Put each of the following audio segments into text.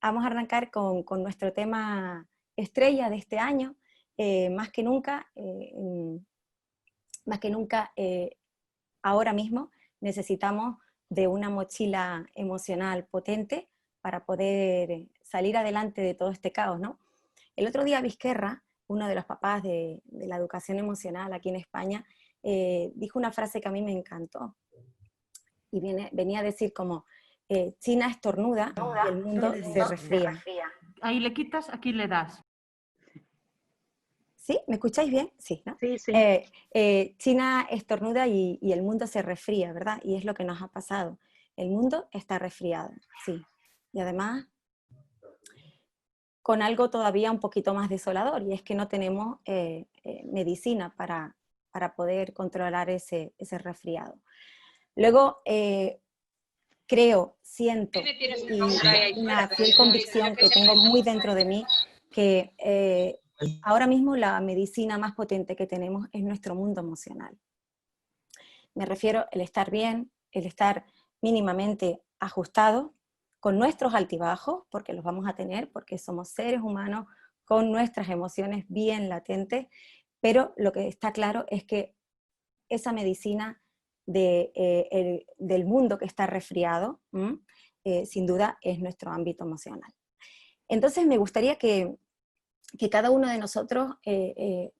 vamos a arrancar con nuestro tema estrella de este año. Más que nunca, ahora mismo necesitamos de una mochila emocional potente para poder salir adelante de todo este caos, ¿no? El otro día Vizquerra, uno de los papás de la educación emocional aquí en España, dijo una frase que a mí me encantó. Y venía a decir como, China estornuda y el mundo se resfría. Ahí le quitas, aquí le das. ¿Sí? ¿Me escucháis bien? Sí, ¿no? Sí, sí. China estornuda y el mundo se resfría, ¿verdad? Y es lo que nos ha pasado. El mundo está resfriado, sí. Y además, con algo todavía un poquito más desolador, y es que no tenemos medicina para poder controlar ese resfriado. Luego, siento, y una fiel convicción que tengo muy dentro de mí, que ahora mismo la medicina más potente que tenemos es nuestro mundo emocional. Me refiero al estar bien, el estar mínimamente ajustado, con nuestros altibajos, porque los vamos a tener, porque somos seres humanos con nuestras emociones bien latentes, pero lo que está claro es que esa medicina del mundo que está resfriado, sin duda es nuestro ámbito emocional. Entonces me gustaría que cada uno de nosotros en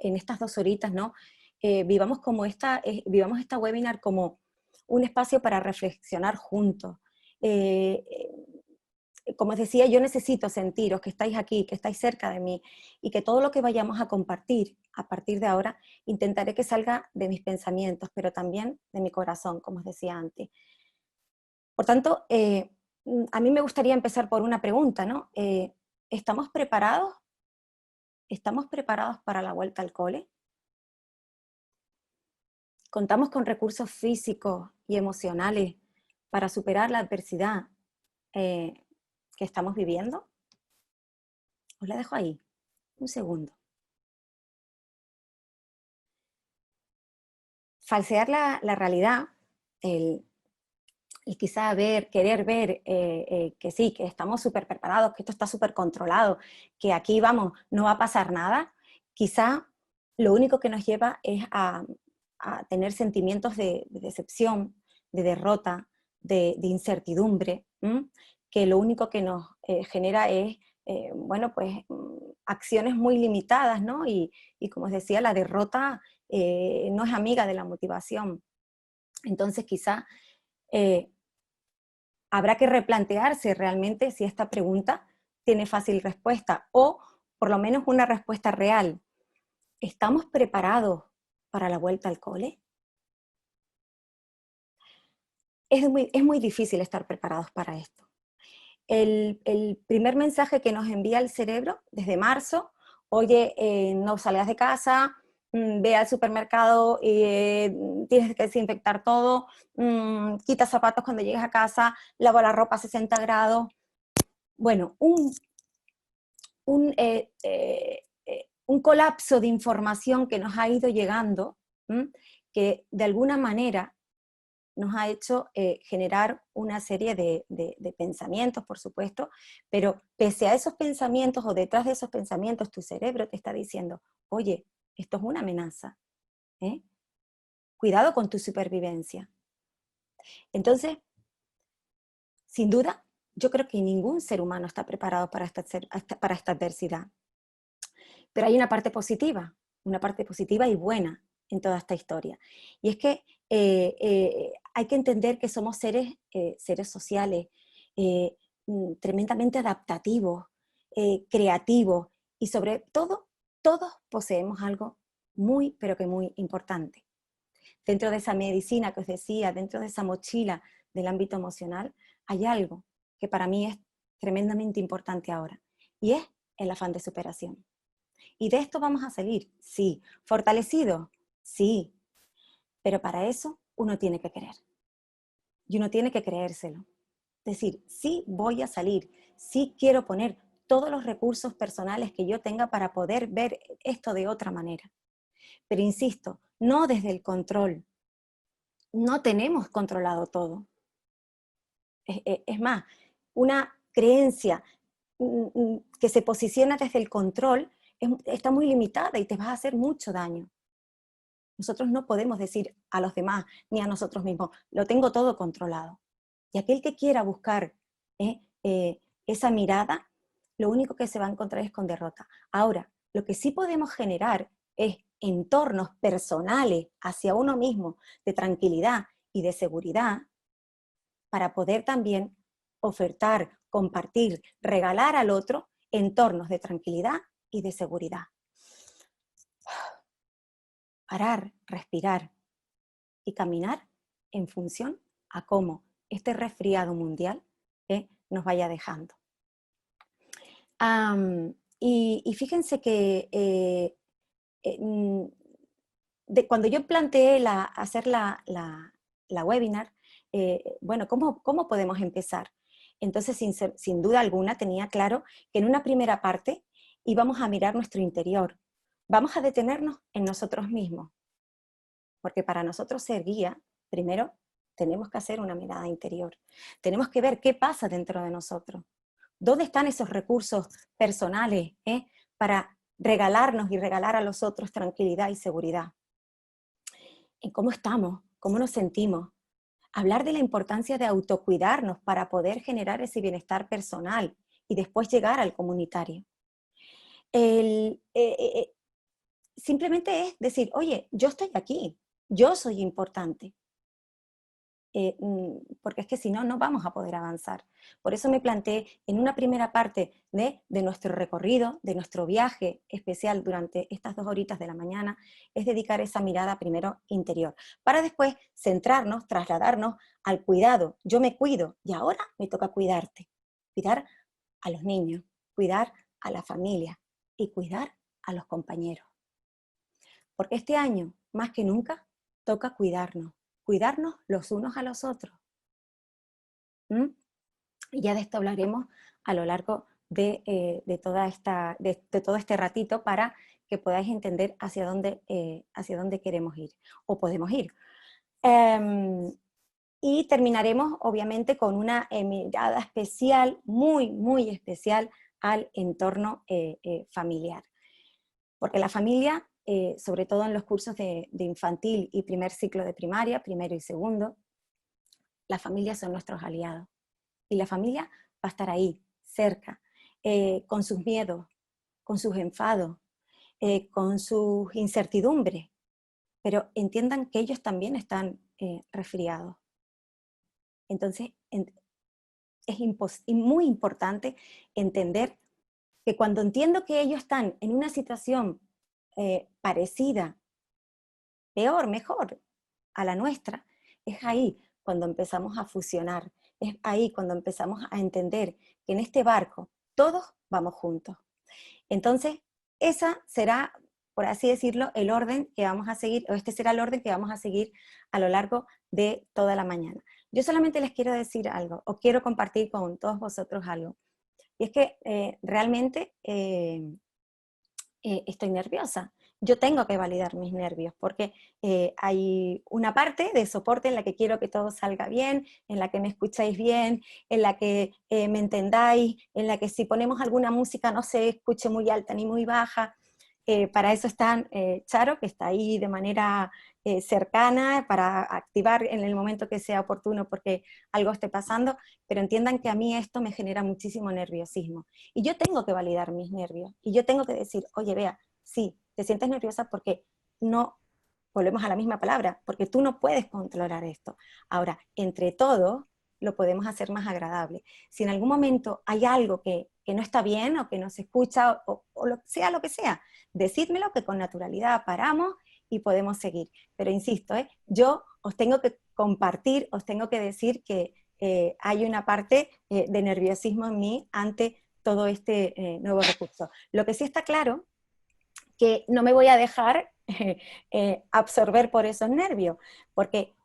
estas 2 horitas, ¿no? Vivamos esta webinar como un espacio para reflexionar juntos. Como os decía, yo necesito sentiros que estáis aquí, que estáis cerca de mí, y que todo lo que vayamos a compartir a partir de ahora, intentaré que salga de mis pensamientos, pero también de mi corazón, como os decía antes. Por tanto, a mí me gustaría empezar por una pregunta, ¿no? ¿Estamos preparados? ¿Estamos preparados para la vuelta al cole? ¿Contamos con recursos físicos y emocionales para superar la adversidad que estamos viviendo? Os la dejo ahí, un segundo. Falsear la realidad, el quizá querer ver que sí, que estamos súper preparados, que esto está súper controlado, que aquí vamos, no va a pasar nada, quizá lo único que nos lleva es a tener sentimientos de decepción, de derrota, de incertidumbre, que lo único que nos genera es, bueno, pues acciones muy limitadas, ¿no? Y como os decía, la derrota no es amiga de la motivación. Entonces quizá habrá que replantearse realmente si esta pregunta tiene fácil respuesta, o por lo menos una respuesta real. ¿Estamos preparados para la vuelta al cole? Es muy difícil estar preparados para esto. El primer mensaje que nos envía el cerebro desde marzo, oye, no salgas de casa, ve al supermercado, tienes que desinfectar todo, quita zapatos cuando llegues a casa, lava la ropa a 60 grados. Bueno, un colapso de información que nos ha ido llegando, que de alguna manera nos ha hecho generar una serie de pensamientos, por supuesto, pero pese a esos pensamientos o detrás de esos pensamientos, tu cerebro te está diciendo, oye, esto es una amenaza, ¿eh? Cuidado con tu supervivencia. Entonces, sin duda, yo creo que ningún ser humano está preparado para esta adversidad. Pero hay una parte positiva y buena en toda esta historia. Y es que hay que entender que somos seres sociales, tremendamente adaptativos, creativos, y sobre todo, todos poseemos algo muy, pero que muy importante. Dentro de esa medicina que os decía, dentro de esa mochila del ámbito emocional, hay algo que para mí es tremendamente importante ahora, y es el afán de superación. ¿Y de esto vamos a salir? Sí. ¿Fortalecido? Sí. Pero para eso uno tiene que querer. Y uno tiene que creérselo. Es decir, sí voy a salir, sí quiero poner todos los recursos personales que yo tenga para poder ver esto de otra manera. Pero insisto, no desde el control. No tenemos controlado todo. Es más, una creencia que se posiciona desde el control está muy limitada y te va a hacer mucho daño. Nosotros no podemos decir a los demás ni a nosotros mismos, lo tengo todo controlado. Y aquel que quiera buscar esa mirada, lo único que se va a encontrar es con derrota. Ahora, lo que sí podemos generar es entornos personales hacia uno mismo de tranquilidad y de seguridad para poder también ofertar, compartir, regalar al otro entornos de tranquilidad y de seguridad. Parar, respirar y caminar en función a cómo este resfriado mundial nos vaya dejando. Y fíjense que cuando yo planteé hacer la webinar, bueno, ¿cómo podemos empezar? Entonces, sin duda alguna, tenía claro que en una primera parte íbamos a mirar nuestro interior. Vamos a detenernos en nosotros mismos, porque para nosotros ser guía, primero tenemos que hacer una mirada interior. Tenemos que ver qué pasa dentro de nosotros. ¿Dónde están esos recursos personales para regalarnos y regalar a los otros tranquilidad y seguridad? En cómo estamos, cómo nos sentimos. Hablar de la importancia de autocuidarnos para poder generar ese bienestar personal y después llegar al comunitario. Simplemente es decir, oye, yo estoy aquí, yo soy importante. Porque es que si no, no vamos a poder avanzar. Por eso me planteé en una primera parte de nuestro recorrido, de nuestro viaje especial durante estas 2 horitas de la mañana, es dedicar esa mirada primero interior, para después centrarnos, trasladarnos al cuidado. Yo me cuido y ahora me toca cuidarte. Cuidar a los niños, cuidar a la familia y cuidar a los compañeros. Porque este año, más que nunca, toca cuidarnos los unos a los otros. Y ya de esto hablaremos a lo largo de todo este ratito para que podáis entender hacia dónde queremos ir o podemos ir. Y terminaremos obviamente con una mirada especial, muy, muy especial al entorno familiar. Porque la familia, sobre todo en los cursos de infantil y primer ciclo de primaria, primero y segundo, las familias son nuestros aliados. Y la familia va a estar ahí, cerca, con sus miedos, con sus enfados, con sus incertidumbres. Pero entiendan que ellos también están resfriados. Entonces, es muy importante entender que cuando entiendo que ellos están en una situación parecida, peor, mejor, a la nuestra, es ahí cuando empezamos a fusionar, es ahí cuando empezamos a entender que en este barco todos vamos juntos. Entonces, esa será, por así decirlo, el orden que vamos a seguir, o este será el orden que vamos a seguir a lo largo de toda la mañana. Yo solamente les quiero decir algo, o quiero compartir con todos vosotros algo, y es que realmente estoy nerviosa. Yo tengo que validar mis nervios, porque hay una parte de soporte en la que quiero que todo salga bien, en la que me escucháis bien, en la que me entendáis, en la que si ponemos alguna música no se escuche muy alta ni muy baja. Para eso está Charo, que está ahí de manera cercana, para activar en el momento que sea oportuno porque algo esté pasando, pero entiendan que a mí esto me genera muchísimo nerviosismo. Y yo tengo que validar mis nervios, y yo tengo que decir, oye, Bea, sí, te sientes nerviosa porque no, volvemos a la misma palabra, porque tú no puedes controlar esto. Ahora, entre todos, lo podemos hacer más agradable. Si en algún momento hay algo que no está bien, o que no se escucha, o lo que sea, decídmelo, que con naturalidad paramos y podemos seguir. Pero insisto, yo os tengo que compartir, os tengo que decir que hay una parte de nerviosismo en mí ante todo este nuevo recurso. Lo que sí está claro, que no me voy a dejar absorber por esos nervios, porque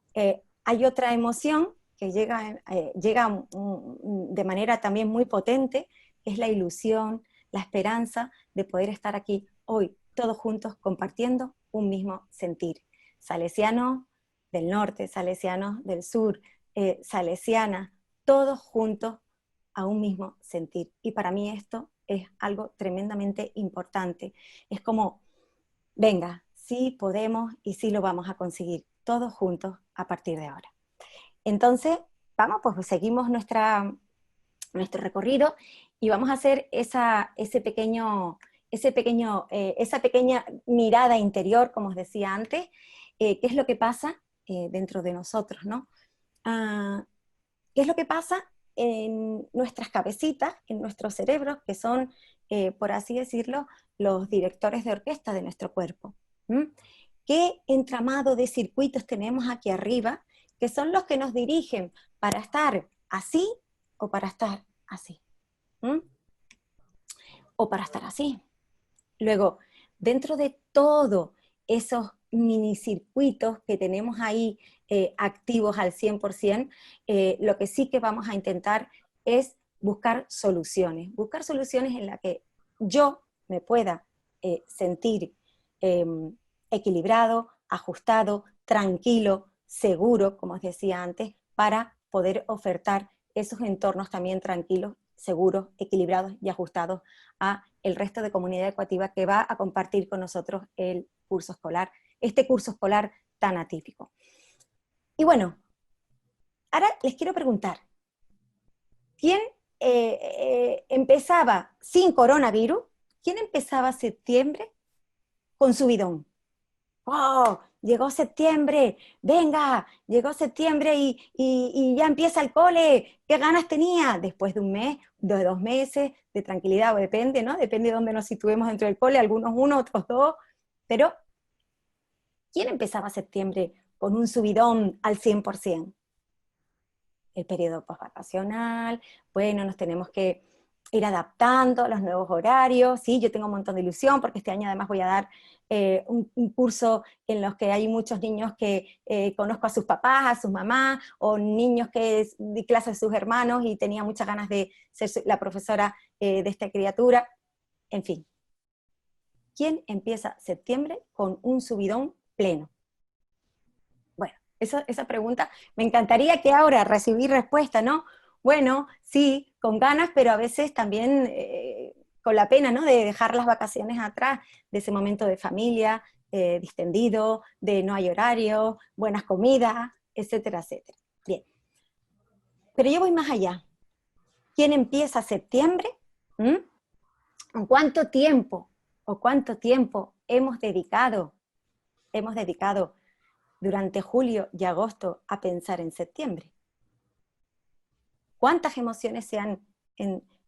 hay otra emoción que llega de manera también muy potente, que es la ilusión, la esperanza de poder estar aquí hoy, todos juntos, compartiendo un mismo sentir. Salesianos del norte, salesianos del sur, salesianas, todos juntos a un mismo sentir. Y para mí esto es algo tremendamente importante. Es como, venga, sí podemos y sí lo vamos a conseguir, todos juntos a partir de ahora. Entonces, vamos, pues seguimos nuestro recorrido y vamos a hacer esa pequeña mirada interior, como os decía antes, qué es lo que pasa dentro de nosotros, ¿no? ¿Qué es lo que pasa en nuestras cabecitas, en nuestros cerebros, que son, por así decirlo, los directores de orquesta de nuestro cuerpo? ¿Qué entramado de circuitos tenemos aquí arriba, que son los que nos dirigen para estar así o para estar así? O para estar así. Luego, dentro de todos esos minicircuitos que tenemos ahí activos al 100%, lo que sí que vamos a intentar es buscar soluciones en las que yo me pueda sentir equilibrado, ajustado, tranquilo, seguro, como os decía antes, para poder ofertar esos entornos también tranquilos, seguros, equilibrados y ajustados a el resto de comunidad educativa que va a compartir con nosotros el curso escolar, este curso escolar tan atípico. Y bueno, ahora les quiero preguntar, ¿quién empezaba sin coronavirus? ¿Quién empezaba septiembre con su bidón? ¡Oh! Llegó septiembre, venga, llegó septiembre y ya empieza el cole, ¿qué ganas tenía? Después de un mes, de 2 meses, de tranquilidad, o depende, ¿no? Depende de dónde nos situemos dentro del cole, algunos 1, otros 2, pero ¿quién empezaba septiembre con un subidón al 100%? El periodo postvacacional, bueno, nos tenemos que ir adaptando a los nuevos horarios, sí, yo tengo un montón de ilusión porque este año además voy a dar un curso en los que hay muchos niños que conozco a sus papás, a sus mamás, o niños que di clase a sus hermanos y tenía muchas ganas de ser la profesora de esta criatura, en fin. ¿Quién empieza septiembre con un subidón pleno? Bueno, esa pregunta, me encantaría que ahora recibir respuesta, ¿no? Bueno, sí, con ganas, pero a veces también con la pena, ¿no? De dejar las vacaciones atrás, de ese momento de familia, distendido, de no hay horario, buenas comidas, etcétera, etcétera. Bien. Pero yo voy más allá. ¿Quién empieza septiembre? ¿Cuánto tiempo hemos dedicado durante julio y agosto a pensar en septiembre? ¿Cuántas emociones se han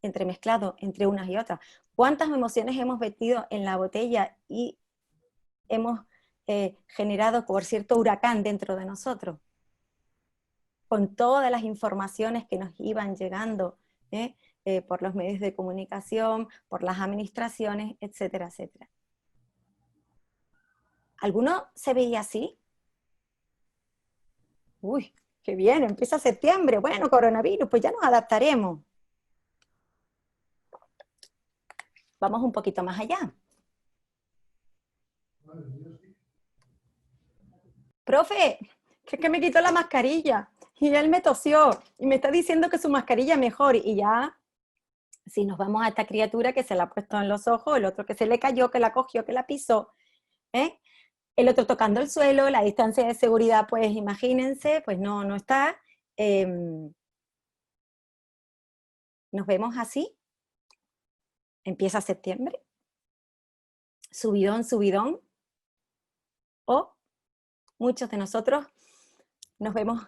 entremezclado entre unas y otras? ¿Cuántas emociones hemos metido en la botella y hemos generado, por cierto, huracán dentro de nosotros? Con todas las informaciones que nos iban llegando por los medios de comunicación, por las administraciones, etcétera, etcétera. ¿Alguno se veía así? Uy, qué bien, empieza septiembre, bueno, coronavirus, pues ya nos adaptaremos. Vamos un poquito más allá. Profe, que es que me quitó la mascarilla y él me tosió y me está diciendo que su mascarilla es mejor y ya, si nos vamos a esta criatura que se la ha puesto en los ojos, el otro que se le cayó, que la cogió, que la pisó, el otro tocando el suelo, la distancia de seguridad, pues imagínense, pues no está. Nos vemos así, empieza septiembre, subidón, o muchos de nosotros nos vemos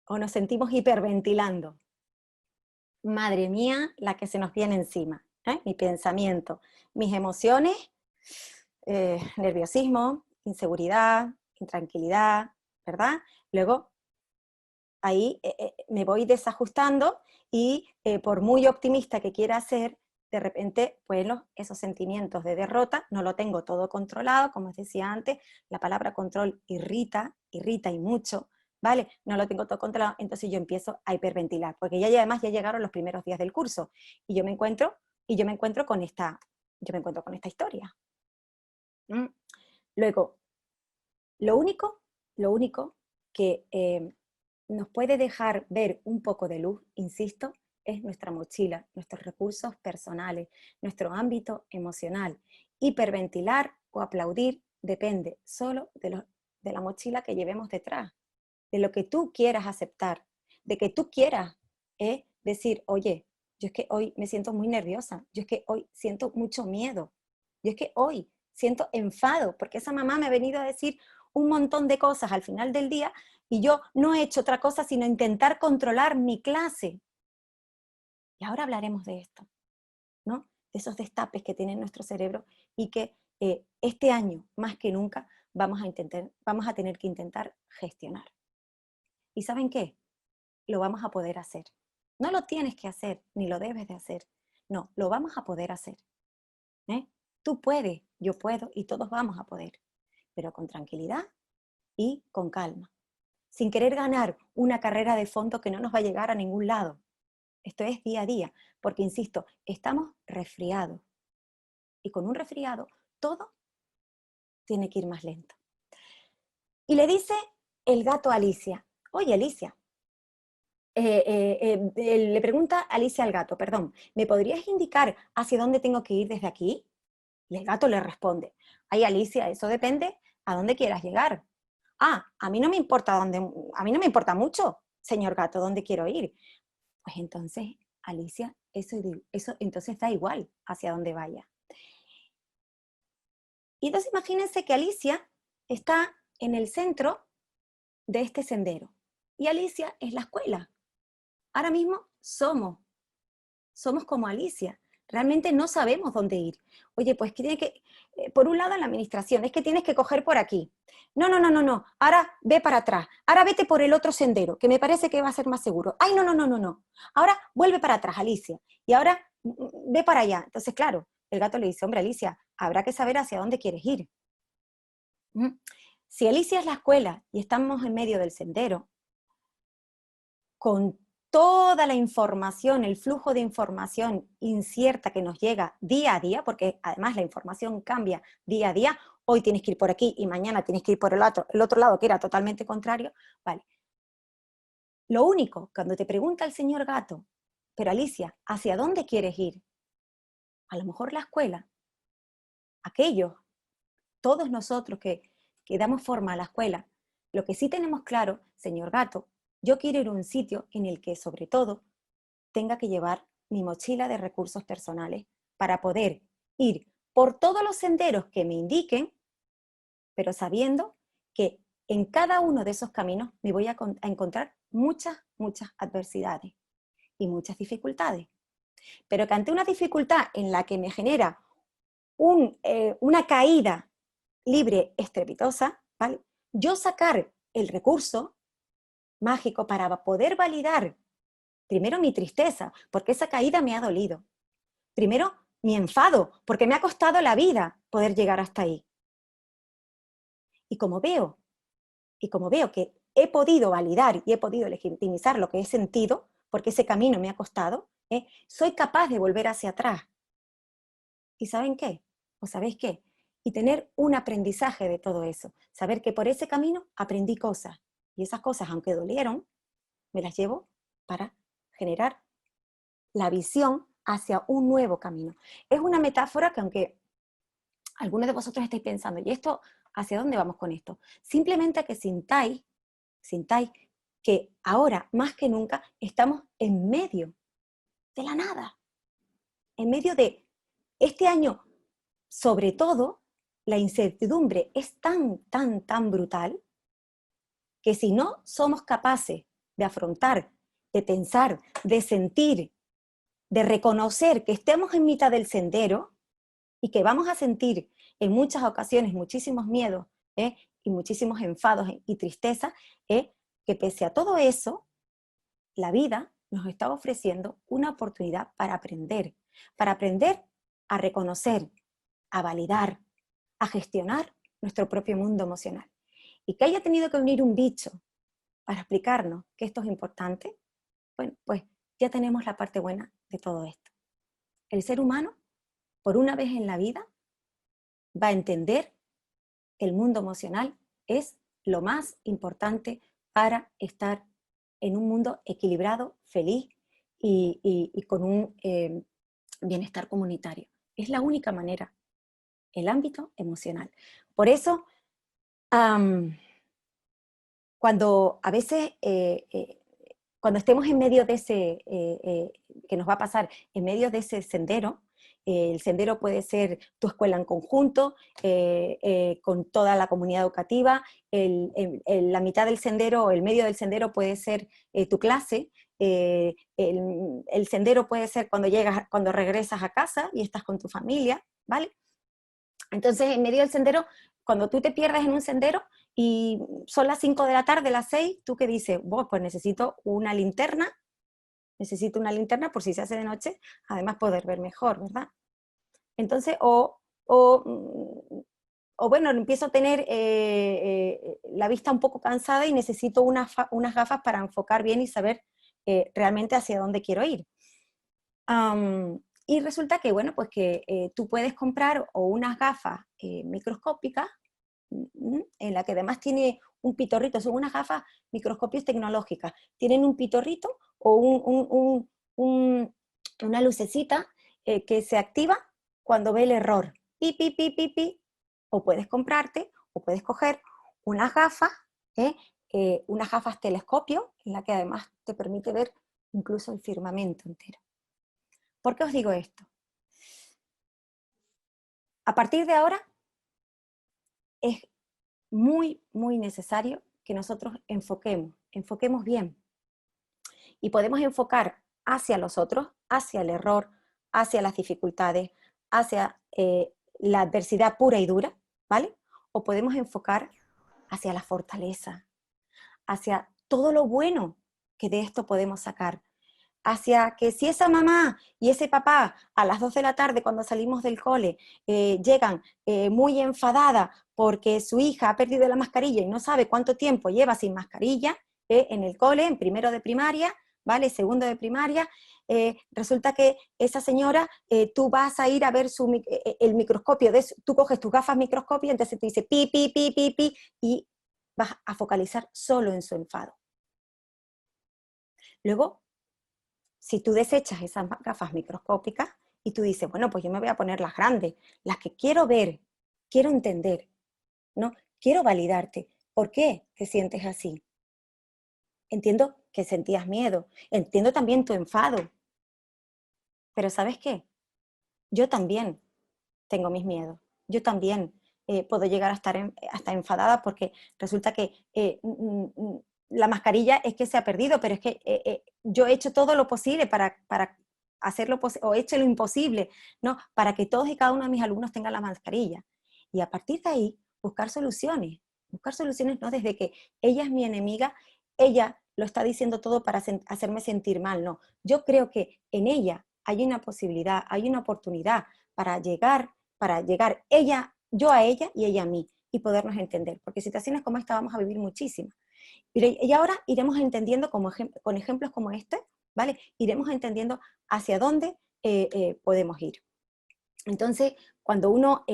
o nos sentimos hiperventilando. Madre mía, la que se nos viene encima, mi pensamiento, mis emociones, nerviosismo, inseguridad, intranquilidad, ¿verdad? Luego, ahí me voy desajustando y por muy optimista que quiera ser, de repente, pues esos sentimientos de derrota, no lo tengo todo controlado, como os decía antes, la palabra control irrita y mucho, ¿vale? No lo tengo todo controlado, entonces yo empiezo a hiperventilar, porque ya además ya llegaron los primeros días del curso, y yo me encuentro con esta historia. Luego, lo único que nos puede dejar ver un poco de luz, insisto, es nuestra mochila, nuestros recursos personales, nuestro ámbito emocional. Hiperventilar o aplaudir depende solo de la mochila que llevemos detrás, de lo que tú quieras aceptar, de que tú quieras decir, oye, yo es que hoy me siento muy nerviosa, yo es que hoy siento mucho miedo, yo es que hoy siento enfado, porque esa mamá me ha venido a decir un montón de cosas al final del día y yo no he hecho otra cosa sino intentar controlar mi clase. Y ahora hablaremos de esto, ¿no? De esos destapes que tiene nuestro cerebro y que este año, más que nunca, vamos a tener que intentar gestionar. ¿Y saben qué? Lo vamos a poder hacer. No lo tienes que hacer, ni lo debes de hacer. No, lo vamos a poder hacer. Tú puedes, yo puedo y todos vamos a poder, pero con tranquilidad y con calma, sin querer ganar una carrera de fondo que no nos va a llegar a ningún lado. Esto es día a día, porque insisto, estamos resfriados y con un resfriado todo tiene que ir más lento. Y le dice el gato a Alicia, oye Alicia, le pregunta Alicia al gato, perdón, ¿me podrías indicar hacia dónde tengo que ir desde aquí? Y el gato le responde, ay Alicia, eso depende a dónde quieras llegar. Ah, a mí no me importa mucho, señor gato, dónde quiero ir. Pues entonces, Alicia, eso entonces da igual hacia dónde vaya. Y entonces imagínense que Alicia está en el centro de este sendero. Y Alicia es la escuela. Ahora mismo somos como Alicia. Realmente no sabemos dónde ir. Oye, pues que tiene que, por un lado en la administración, es que tienes que coger por aquí. No. Ahora ve para atrás. Ahora vete por el otro sendero, que me parece que va a ser más seguro. Ay, no. Ahora vuelve para atrás, Alicia. Y ahora ve para allá. Entonces, claro, el gato le dice, hombre, Alicia, habrá que saber hacia dónde quieres ir. Si Alicia es la escuela y estamos en medio del sendero, con toda la información, el flujo de información incierta que nos llega día a día, porque además la información cambia día a día, hoy tienes que ir por aquí y mañana tienes que ir por el otro lado que era totalmente contrario, vale. Lo único, cuando te pregunta el señor gato, pero Alicia, ¿hacia dónde quieres ir? A lo mejor la escuela, aquellos, todos nosotros que damos forma a la escuela, lo que sí tenemos claro, señor gato, yo quiero ir a un sitio en el que sobre todo tenga que llevar mi mochila de recursos personales para poder ir por todos los senderos que me indiquen, pero sabiendo que en cada uno de esos caminos me voy a encontrar muchas adversidades y muchas dificultades. Pero que ante una dificultad en la que me genera una caída libre estrepitosa, ¿vale? Yo sacar el recurso mágico para poder validar primero mi tristeza, porque esa caída me ha dolido. Primero mi enfado, porque me ha costado la vida poder llegar hasta ahí. Y como veo que he podido validar y he podido legitimizar lo que he sentido, porque ese camino me ha costado, soy capaz de volver hacia atrás. ¿Y saben qué? ¿O sabéis qué? Y tener un aprendizaje de todo eso. Saber que por ese camino aprendí cosas. Y esas cosas, aunque dolieron, me las llevo para generar la visión hacia un nuevo camino. Es una metáfora que aunque algunos de vosotros estáis pensando, ¿y esto hacia dónde vamos con esto? Simplemente que sintáis que ahora, más que nunca, estamos en medio de la nada. En medio de este año, sobre todo, la incertidumbre es tan brutal que si no somos capaces de afrontar, de pensar, de sentir, de reconocer que estemos en mitad del sendero y que vamos a sentir en muchas ocasiones muchísimos miedos y muchísimos enfados y tristeza, que pese a todo eso, la vida nos está ofreciendo una oportunidad para aprender a reconocer, a validar, a gestionar nuestro propio mundo emocional. Y que haya tenido que venir un bicho para explicarnos que esto es importante, bueno, pues ya tenemos la parte buena de todo esto. El ser humano, por una vez en la vida, va a entender que el mundo emocional es lo más importante para estar en un mundo equilibrado, feliz y con un bienestar comunitario. Es la única manera, el ámbito emocional. Por eso, cuando a veces, cuando estemos en medio de ese, que nos va a pasar, en medio de ese sendero, el sendero puede ser tu escuela en conjunto, con toda la comunidad educativa, la mitad del sendero o el medio del sendero puede ser tu clase, el sendero puede ser cuando llegas, cuando regresas a casa y estás con tu familia, ¿vale? Entonces, en medio del sendero, cuando tú te pierdes en un sendero y son las 5 de la tarde, las 6, ¿tú qué dices? Pues necesito una linterna por si se hace de noche, además poder ver mejor, ¿verdad? Entonces, o bueno, empiezo a tener la vista un poco cansada y necesito unas gafas para enfocar bien y saber realmente hacia dónde quiero ir. Y resulta que, bueno, pues que tú puedes comprar o unas gafas microscópicas, en la que además tiene un pitorrito, son unas gafas microscopios tecnológicas, tienen un pitorrito o una lucecita que se activa cuando ve el error. Pi, pi, pi, pi, pi. O puedes comprarte, o puedes coger ¿eh? Unas gafas telescopio, en la que además te permite ver incluso el firmamento entero. ¿Por qué os digo esto? A partir de ahora es muy, muy necesario que nosotros enfoquemos bien. Y podemos enfocar hacia los otros, hacia el error, hacia las dificultades, hacia la adversidad pura y dura, ¿vale? O podemos enfocar hacia la fortaleza, hacia todo lo bueno que de esto podemos sacar, hacia que si esa mamá y ese papá a las 2 de la tarde cuando salimos del cole llegan muy enfadada porque su hija ha perdido la mascarilla y no sabe cuánto tiempo lleva sin mascarilla en el cole, en primero de primaria, ¿vale? Segundo de primaria, resulta que esa señora, tú vas a ir a ver el microscopio, tú coges tus gafas microscopio, entonces te dice pi, pi, pi, pi, pi, y vas a focalizar solo en su enfado. Luego, si tú desechas esas gafas microscópicas y tú dices, bueno, pues yo me voy a poner las grandes, las que quiero ver, quiero entender, ¿no? Quiero validarte. ¿Por qué te sientes así? Entiendo que sentías miedo, entiendo también tu enfado, pero ¿sabes qué? Yo también tengo mis miedos, yo también puedo llegar a estar hasta enfadada porque resulta que la mascarilla es que se ha perdido, pero es que yo he hecho todo lo posible para hacerlo, o he hecho lo imposible, ¿no? Para que todos y cada uno de mis alumnos tengan la mascarilla. Y a partir de ahí, buscar soluciones no desde que ella es mi enemiga, ella lo está diciendo todo para hacerme sentir mal, no. Yo creo que en ella hay una posibilidad, hay una oportunidad para llegar yo a ella y ella a mí, y podernos entender, porque situaciones como esta vamos a vivir muchísimas. Y ahora iremos entendiendo con ejemplos como este, ¿vale? Iremos entendiendo hacia dónde podemos ir. Entonces, cuando uno,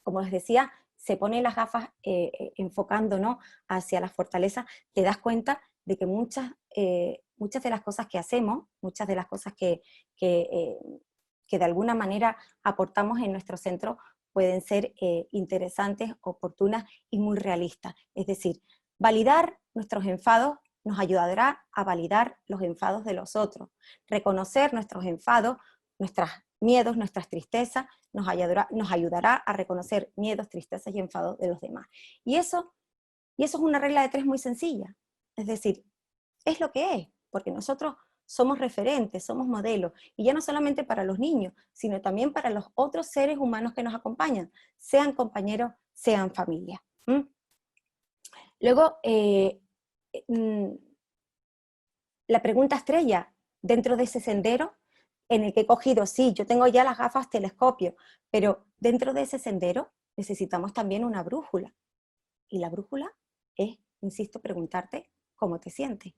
como les decía, se pone las gafas enfocando, ¿no?, hacia la fortaleza, te das cuenta de que muchas de las cosas que hacemos, muchas de las cosas que de alguna manera aportamos en nuestro centro pueden ser interesantes, oportunas y muy realistas. Es decir, validar nuestros enfados nos ayudará a validar los enfados de los otros. Reconocer nuestros enfados, nuestros miedos, nuestras tristezas, nos ayudará a reconocer miedos, tristezas y enfados de los demás. Y eso es una regla de 3 muy sencilla. Es decir, es lo que es, porque nosotros somos referentes, somos modelos, y ya no solamente para los niños, sino también para los otros seres humanos que nos acompañan, sean compañeros, sean familia. Luego, la pregunta estrella, dentro de ese sendero en el que he cogido, sí, yo tengo ya las gafas telescopio, pero dentro de ese sendero necesitamos también una brújula. Y la brújula es, insisto, preguntarte cómo te sientes.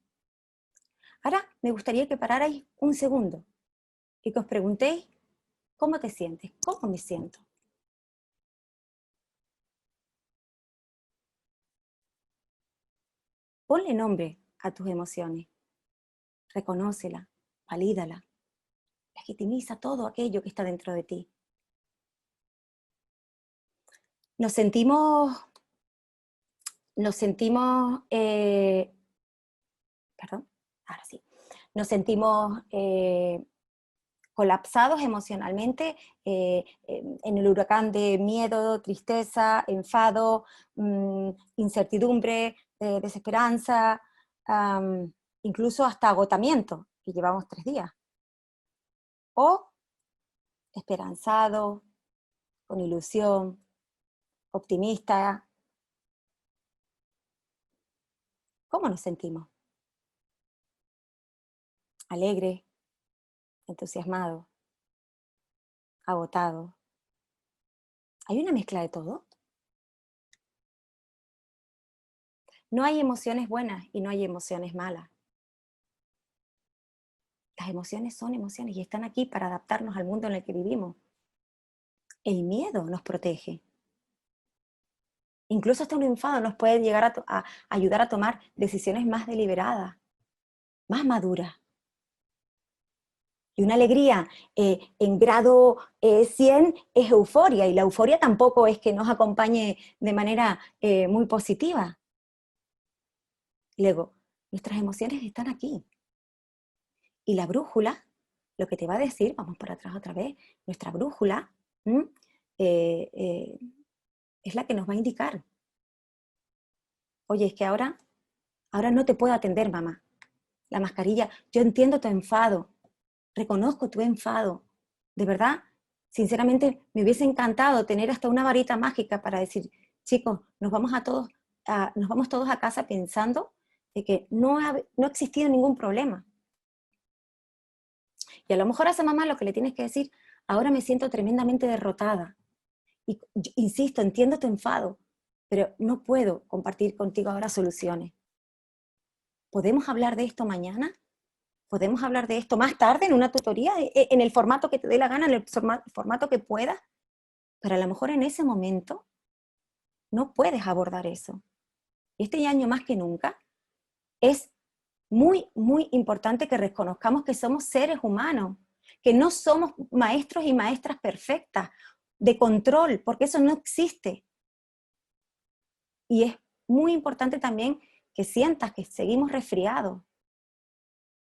Ahora me gustaría que pararais un segundo y que os preguntéis cómo te sientes, cómo me siento. Ponle nombre a tus emociones. reconócela, valídala, legitimiza todo aquello que está dentro de ti. Nos sentimos, perdón, ahora sí, nos sentimos colapsados emocionalmente en el huracán de miedo, tristeza, enfado, incertidumbre, desesperanza, incluso hasta agotamiento, que llevamos 3 días. O esperanzado, con ilusión, optimista. ¿Cómo nos sentimos? Alegre, entusiasmado, agotado. ¿Hay una mezcla de todo? No hay emociones buenas y no hay emociones malas. Las emociones son emociones y están aquí para adaptarnos al mundo en el que vivimos. El miedo nos protege. Incluso hasta un enfado nos puede llegar a ayudar a tomar decisiones más deliberadas, más maduras. Y una alegría en grado 100 es euforia, y la euforia tampoco es que nos acompañe de manera muy positiva. Luego, nuestras emociones están aquí. Y la brújula, lo que te va a decir, vamos para atrás otra vez, nuestra brújula es la que nos va a indicar. Oye, es que ahora no te puedo atender, mamá. La mascarilla, yo entiendo tu enfado, reconozco tu enfado. De verdad, sinceramente, me hubiese encantado tener hasta una varita mágica para decir, chicos, nos vamos todos a casa pensando de que no ha existido ningún problema. Y a lo mejor a esa mamá lo que le tienes que decir, ahora me siento tremendamente derrotada. Y insisto, entiendo tu enfado, pero no puedo compartir contigo ahora soluciones. ¿Podemos hablar de esto mañana? ¿Podemos hablar de esto más tarde en una tutoría? En el formato que te dé la gana, en el formato que puedas. Pero a lo mejor en ese momento no puedes abordar eso. Y este año más que nunca es muy, muy importante que reconozcamos que somos seres humanos, que no somos maestros y maestras perfectas, de control, porque eso no existe. Y es muy importante también que sientas que seguimos resfriados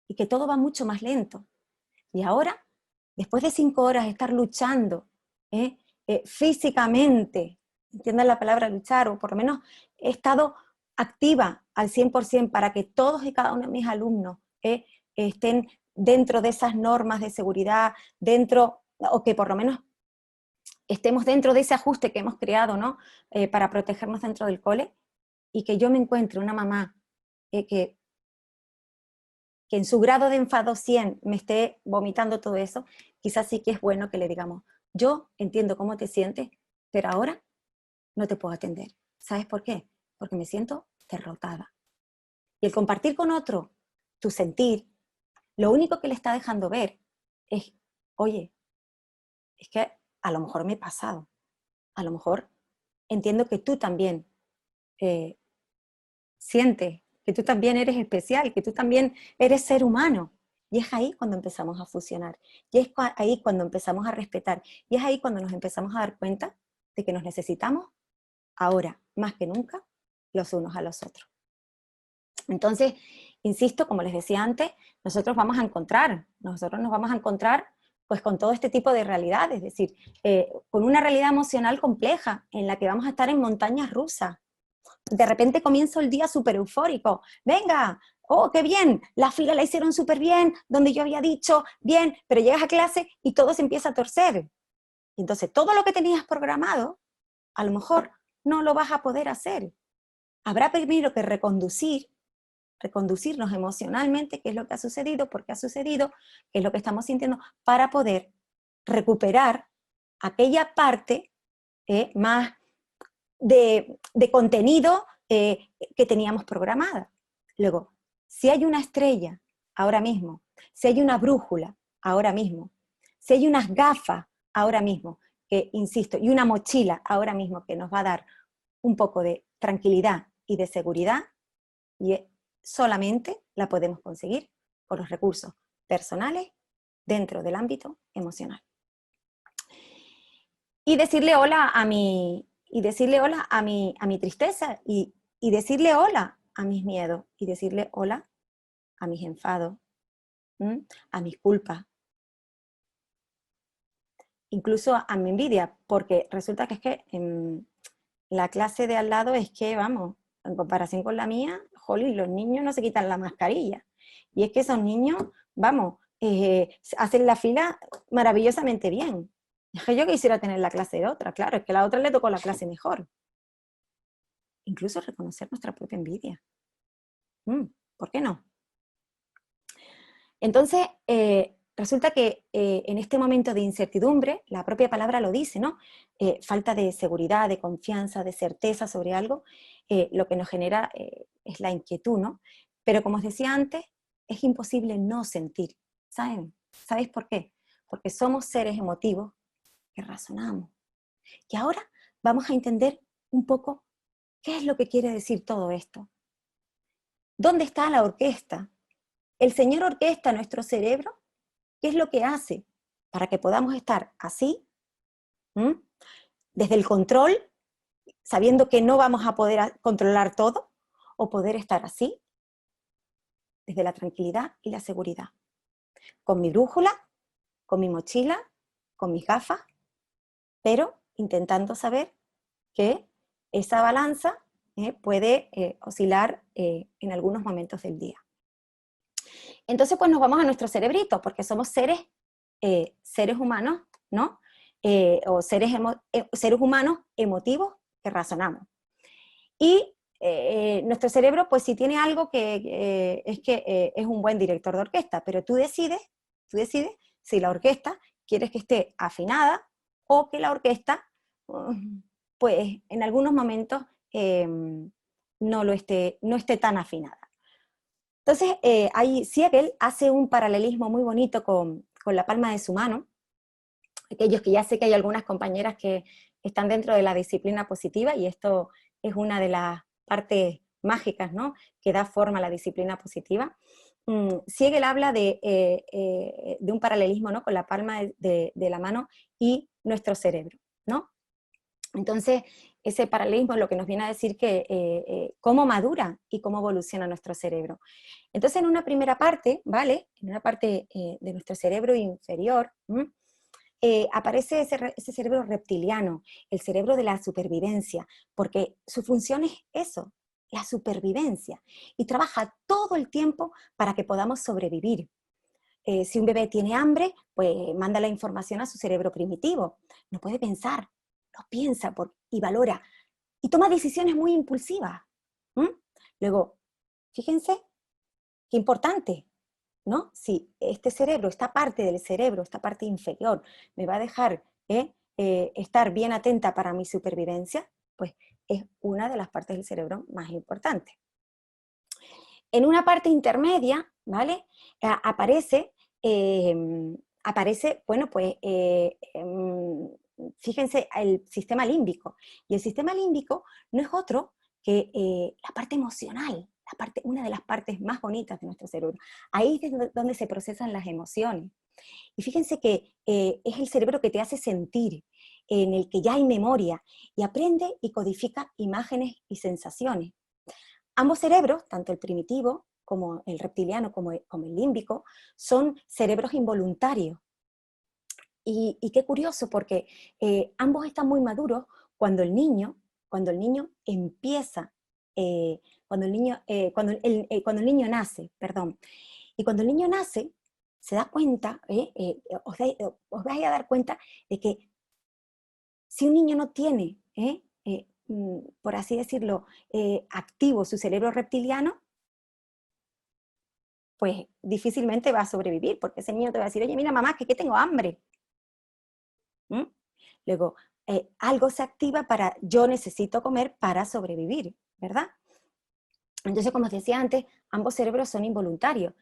y que todo va mucho más lento. Y ahora, después de 5 horas de estar luchando físicamente, entiendan la palabra luchar, o por lo menos he estado activa al 100% para que todos y cada uno de mis alumnos estén dentro de esas normas de seguridad, o que por lo menos estemos dentro de ese ajuste que hemos creado, ¿no? Para protegernos dentro del cole, y que yo me encuentre una mamá que en su grado de enfado 100 me esté vomitando todo eso, quizás sí que es bueno que le digamos, yo entiendo cómo te sientes, pero ahora no te puedo atender. ¿Sabes por qué? Porque me siento derrotada. Y el compartir con otro tu sentir, lo único que le está dejando ver es, oye, es que a lo mejor me he pasado, a lo mejor entiendo que tú también sientes, que tú también eres especial, que tú también eres ser humano. Y es ahí cuando empezamos a fusionar, y es ahí cuando empezamos a respetar, y es ahí cuando nos empezamos a dar cuenta de que nos necesitamos ahora, más que nunca, los unos a los otros. Entonces, insisto, como les decía antes, nosotros nos vamos a encontrar pues con todo este tipo de realidades, es decir, con una realidad emocional compleja, en la que vamos a estar en montañas rusas. De repente comienza el día súper eufórico, venga, oh, qué bien, la fila la hicieron súper bien, donde yo había dicho, bien, pero llegas a clase y todo se empieza a torcer. Y entonces todo lo que tenías programado, a lo mejor no lo vas a poder hacer. Habrá primero que reconducirnos emocionalmente, qué es lo que ha sucedido, por qué ha sucedido, qué es lo que estamos sintiendo, para poder recuperar aquella parte más de contenido que teníamos programada. Luego, si hay una estrella ahora mismo, si hay una brújula ahora mismo, si hay unas gafas ahora mismo, que insisto, y una mochila ahora mismo que nos va a dar un poco de tranquilidad y de seguridad, y solamente la podemos conseguir con los recursos personales dentro del ámbito emocional. Y decirle hola a mi tristeza, y decirle hola a mis miedos, y decirle hola a mis enfados, a mis culpas, incluso a mi envidia, porque resulta que es que la clase de al lado es que, vamos, en comparación con la mía, jolín, los niños no se quitan la mascarilla. Y es que esos niños, vamos, hacen la fila maravillosamente bien. Es que yo quisiera tener la clase de otra, claro, es que a la otra le tocó la clase mejor. Incluso reconocer nuestra propia envidia. ¿Por qué no? Entonces, resulta que en este momento de incertidumbre, la propia palabra lo dice, ¿no? Falta de seguridad, de confianza, de certeza sobre algo, lo que nos genera es la inquietud, ¿no? Pero como os decía antes, es imposible no sentir, ¿saben? ¿Sabéis por qué? Porque somos seres emotivos que razonamos. Y ahora vamos a entender un poco qué es lo que quiere decir todo esto. ¿Dónde está la orquesta? El señor orquesta nuestro cerebro. ¿Qué es lo que hace para que podamos estar así? Desde el control, sabiendo que no vamos a poder controlar todo, o poder estar así, desde la tranquilidad y la seguridad. Con mi brújula, con mi mochila, con mis gafas, pero intentando saber que esa balanza puede oscilar en algunos momentos del día. Entonces, pues nos vamos a nuestro cerebrito, porque somos seres humanos, ¿no? O seres humanos emotivos que razonamos. Y nuestro cerebro, pues si tiene algo que es un buen director de orquesta, pero tú decides si la orquesta quieres que esté afinada o que la orquesta, pues en algunos momentos no esté tan afinada. Entonces, ahí Siegel hace un paralelismo muy bonito con la palma de su mano. Aquellos que ya sé que hay algunas compañeras que están dentro de la disciplina positiva, y esto es una de las partes mágicas, ¿no?, que da forma a la disciplina positiva. Siegel habla de un paralelismo, ¿no?, con la palma de la mano y nuestro cerebro, ¿no? Entonces, ese paralelismo es lo que nos viene a decir que cómo madura y cómo evoluciona nuestro cerebro. Entonces, en una primera parte, ¿vale?, en una parte de nuestro cerebro inferior, aparece ese cerebro reptiliano, el cerebro de la supervivencia, porque su función es eso, la supervivencia, y trabaja todo el tiempo para que podamos sobrevivir. Si un bebé tiene hambre, pues manda la información a su cerebro primitivo. No puede pensar, no piensa y valora, y toma decisiones muy impulsivas. Luego, fíjense qué importante, ¿no? Si este cerebro, esta parte del cerebro, esta parte inferior, me va a dejar estar bien atenta para mi supervivencia, pues es una de las partes del cerebro más importantes. En una parte intermedia, ¿vale?, aparece, bueno, pues, fíjense, el sistema límbico. Y el sistema límbico no es otro que la parte emocional, una de las partes más bonitas de nuestro cerebro. Ahí es donde se procesan las emociones. Y fíjense que es el cerebro que te hace sentir, en el que ya hay memoria, y aprende y codifica imágenes y sensaciones. Ambos cerebros, tanto el primitivo como el reptiliano, como el límbico, son cerebros involuntarios. Y qué curioso, porque ambos están muy maduros cuando el niño empieza, cuando el niño nace, perdón. Y cuando el niño nace, se da cuenta, os vais a dar cuenta de que si un niño no tiene, por así decirlo, activo su cerebro reptiliano, pues difícilmente va a sobrevivir, porque ese niño te va a decir, oye, mira mamá, que tengo hambre. Luego, algo se activa para, yo necesito comer para sobrevivir, ¿verdad? Entonces, como os decía antes, ambos cerebros son involuntarios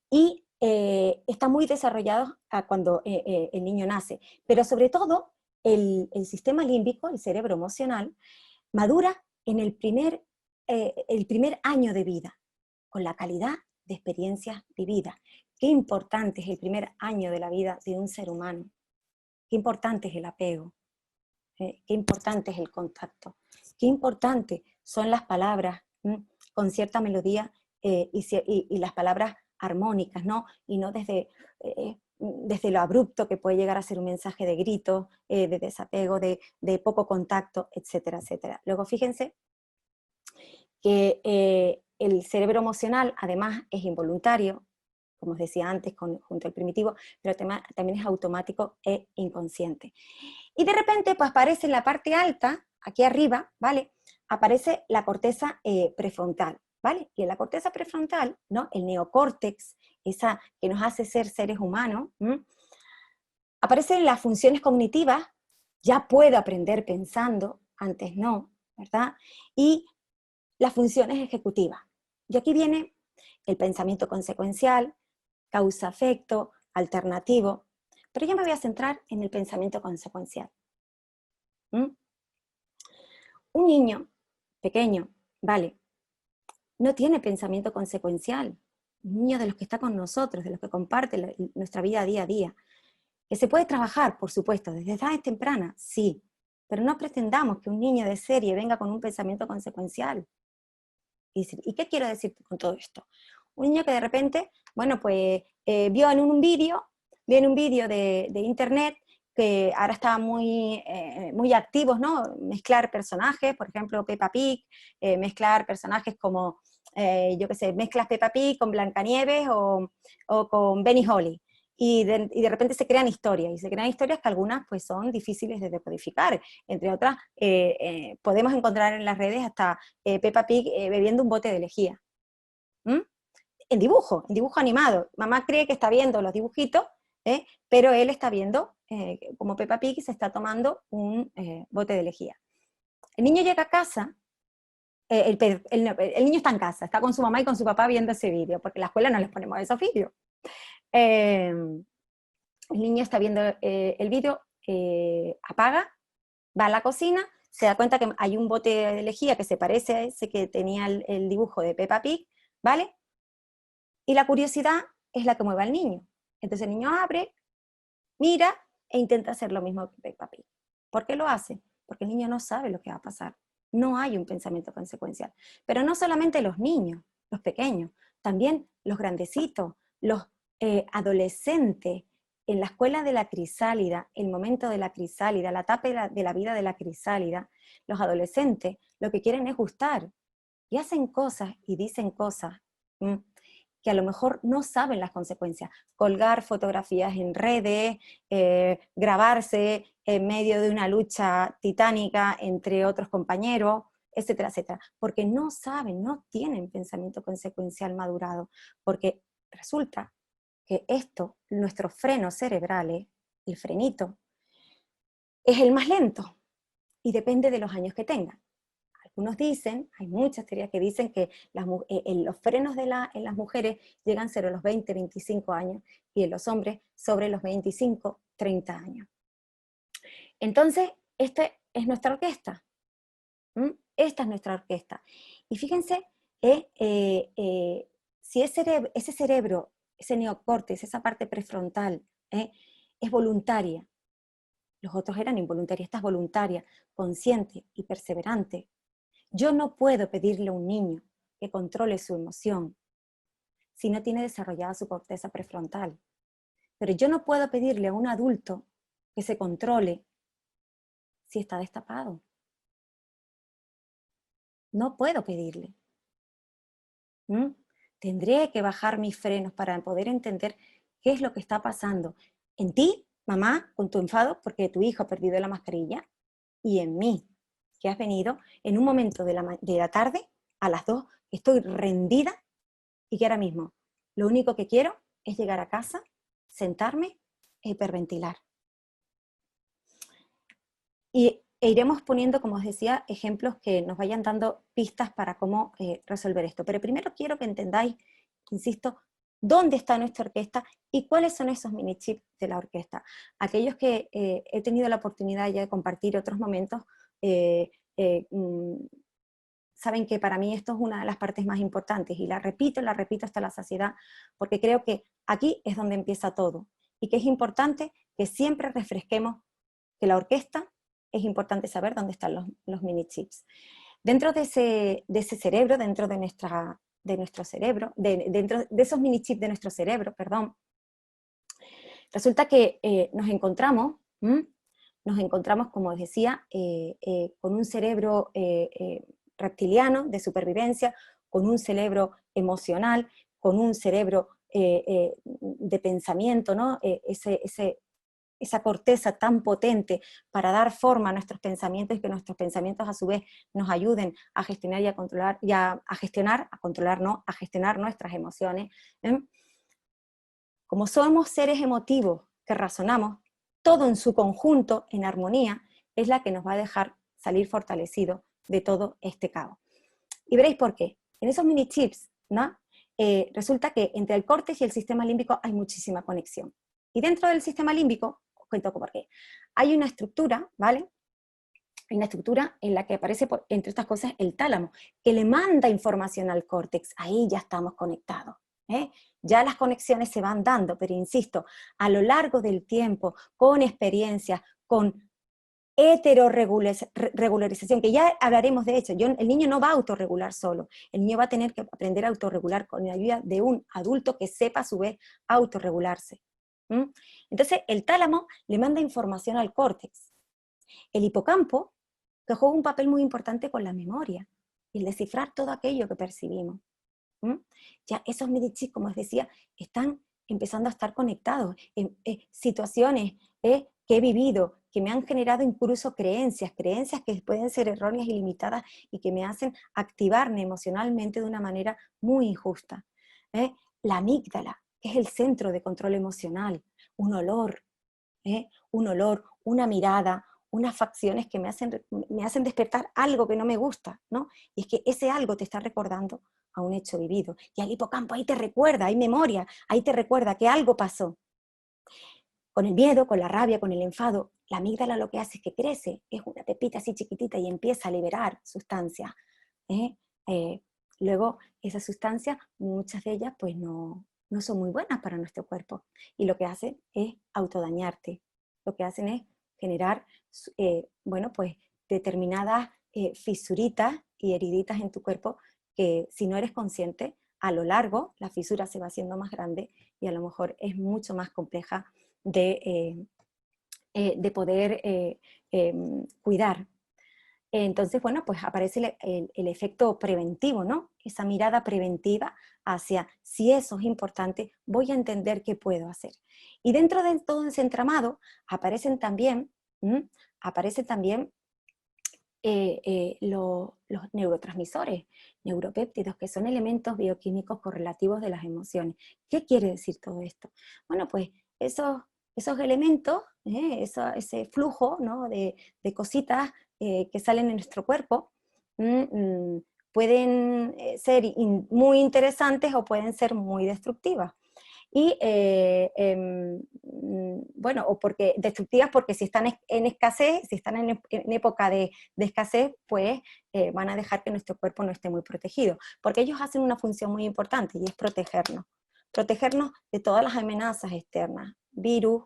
y están muy desarrollados cuando el niño nace, pero sobre todo el sistema límbico, el cerebro emocional, madura en el primer año de vida, con la calidad de experiencias vividas. Qué importante es el primer año de la vida de un ser humano. Qué importante es el apego. Qué importante es el contacto. Qué importante son las palabras con cierta melodía y las palabras armónicas, ¿no? Y no desde lo abrupto que puede llegar a ser un mensaje de grito, de desapego, de poco contacto, etcétera, etcétera. Luego fíjense que el cerebro emocional además es involuntario, como os decía antes, junto al primitivo, pero también es automático e inconsciente. Y de repente, pues aparece en la parte alta, aquí arriba, ¿vale? Aparece la corteza prefrontal, ¿vale? Y en la corteza prefrontal, ¿no? El neocórtex, esa que nos hace ser seres humanos, aparecen las funciones cognitivas, ya puedo aprender pensando, antes no, ¿verdad? Y las funciones ejecutivas. Y aquí viene el pensamiento consecuencial, causa-efecto, alternativo, pero yo me voy a centrar en el pensamiento consecuencial. Un niño pequeño, vale, no tiene pensamiento consecuencial. Un niño de los que está con nosotros, de los que comparte nuestra vida día a día. Que se puede trabajar, por supuesto, desde edades tempranas, sí, pero no pretendamos que un niño de serie venga con un pensamiento consecuencial. ¿Y qué quiero decir con todo esto? Un niño que de repente, bueno, pues vio en un vídeo de internet que ahora estaban muy activos, ¿no? Mezclar personajes, por ejemplo, Peppa Pig, mezclar personajes como, yo qué sé, mezclas Peppa Pig con Blancanieves o con Benny Holly. Y de repente se crean historias, y se crean historias que algunas pues son difíciles de decodificar. Entre otras, podemos encontrar en las redes hasta Peppa Pig bebiendo un bote de lejía. En dibujo animado. Mamá cree que está viendo los dibujitos, pero él está viendo como Peppa Pig se está tomando un bote de lejía. El niño llega a casa, el niño está en casa, está con su mamá y con su papá viendo ese vídeo, porque en la escuela no les ponemos esos vídeos. El niño está viendo el vídeo, apaga, va a la cocina, se da cuenta que hay un bote de lejía que se parece a ese que tenía el dibujo de Peppa Pig, ¿vale? Y la curiosidad es la que mueve al niño. Entonces el niño abre, mira e intenta hacer lo mismo que Peppa Pig. ¿Por qué lo hace? Porque el niño no sabe lo que va a pasar. No hay un pensamiento consecuencial. Pero no solamente los niños, los pequeños, también los grandecitos, los adolescentes. En la escuela de la crisálida, el momento de la crisálida, la etapa de la vida de la crisálida, los adolescentes lo que quieren es gustar. Y hacen cosas y dicen cosas que a lo mejor no saben las consecuencias. Colgar fotografías en redes, grabarse en medio de una lucha titánica entre otros compañeros, etcétera, etcétera. Porque no saben, no tienen pensamiento consecuencial madurado. Porque resulta que esto, nuestros frenos cerebrales, el frenito, es el más lento y depende de los años que tengan. Algunos dicen, hay muchas teorías que dicen que los frenos en las mujeres llegan sobre los 20, 25 años y en los hombres sobre los 25, 30 años. Entonces, esta es nuestra orquesta. Esta es nuestra orquesta. Y fíjense, si ese cerebro, ese neocórtex, esa parte prefrontal, es voluntaria, los otros eran involuntarios, esta es voluntaria, consciente y perseverante. Yo no puedo pedirle a un niño que controle su emoción si no tiene desarrollada su corteza prefrontal. Pero yo no puedo pedirle a un adulto que se controle si está destapado. No puedo pedirle. Tendré que bajar mis frenos para poder entender qué es lo que está pasando en ti, mamá, con tu enfado porque tu hijo ha perdido la mascarilla, y en mí, que has venido en un momento de la tarde, a las 2, estoy rendida y que ahora mismo lo único que quiero es llegar a casa, sentarme e hiperventilar. E iremos poniendo, como os decía, ejemplos que nos vayan dando pistas para cómo resolver esto. Pero primero quiero que entendáis, insisto, dónde está nuestra orquesta y cuáles son esos mini chips de la orquesta. Aquellos que he tenido la oportunidad ya de compartir otros momentos, saben que para mí esto es una de las partes más importantes, y la repito hasta la saciedad, porque creo que aquí es donde empieza todo, y que es importante que siempre refresquemos que la orquesta, es importante saber dónde están los mini chips. Dentro de ese cerebro, dentro de nuestro cerebro, dentro de esos mini chips de nuestro cerebro, perdón, resulta que nos encontramos, como os decía, con un cerebro reptiliano de supervivencia, con un cerebro emocional, con un cerebro de pensamiento, ¿no? Esa corteza tan potente para dar forma a nuestros pensamientos, y que nuestros pensamientos a su vez nos ayuden a gestionar y a controlar, a gestionar nuestras emociones. Como somos seres emotivos que razonamos, todo en su conjunto, en armonía, es la que nos va a dejar salir fortalecidos de todo este caos. Y veréis por qué. En esos mini chips, ¿no? Resulta que entre el córtex y el sistema límbico hay muchísima conexión. Y dentro del sistema límbico, os cuento por qué, hay una estructura, ¿vale? Hay una estructura en la que aparece, entre otras cosas, el tálamo, que le manda información al córtex. Ahí ya estamos conectados. Ya las conexiones se van dando, pero insisto, a lo largo del tiempo, con experiencias, con heterorregularización, que ya hablaremos de hecho. El niño no va a autorregular solo, el niño va a tener que aprender a autorregular con la ayuda de un adulto que sepa a su vez autorregularse. Entonces el tálamo le manda información al córtex. El hipocampo, que juega un papel muy importante con la memoria, y el descifrar todo aquello que percibimos. Ya esos mini chips, como os decía, están empezando a estar conectados en situaciones que he vivido, que me han generado incluso creencias que pueden ser erróneas y limitadas, y que me hacen activarme emocionalmente de una manera muy injusta. La amígdala, que es el centro de control emocional, un olor, una mirada, unas facciones que me hacen despertar algo que no me gusta, ¿no? Y es que ese algo te está recordando a un hecho vivido. Y el hipocampo ahí te recuerda, hay memoria, ahí te recuerda que algo pasó. Con el miedo, con la rabia, con el enfado, la amígdala lo que hace es que crece, es una pepita así chiquitita y empieza a liberar sustancias. Luego, esas sustancias, muchas de ellas pues no son muy buenas para nuestro cuerpo, y lo que hacen es autodañarte. Lo que hacen es generar, bueno, pues determinadas fisuritas y heriditas en tu cuerpo, que si no eres consciente, a lo largo la fisura se va haciendo más grande, y a lo mejor es mucho más compleja de poder cuidar. Entonces, bueno, pues aparece el efecto preventivo, ¿no? Esa mirada preventiva hacia, si eso es importante, voy a entender qué puedo hacer. Y dentro de todo ese entramado aparecen también los neurotransmisores, neuropéptidos, que son elementos bioquímicos correlativos de las emociones. ¿Qué quiere decir todo esto? Bueno, pues esos elementos, ese flujo, ¿no? de cositas que salen en nuestro cuerpo, pueden ser muy interesantes o pueden ser muy destructivas. Y bueno, o porque destructivas, porque si están en escasez, si están en época de escasez, pues van a dejar que nuestro cuerpo no esté muy protegido, porque ellos hacen una función muy importante, y es protegernos de todas las amenazas externas, virus,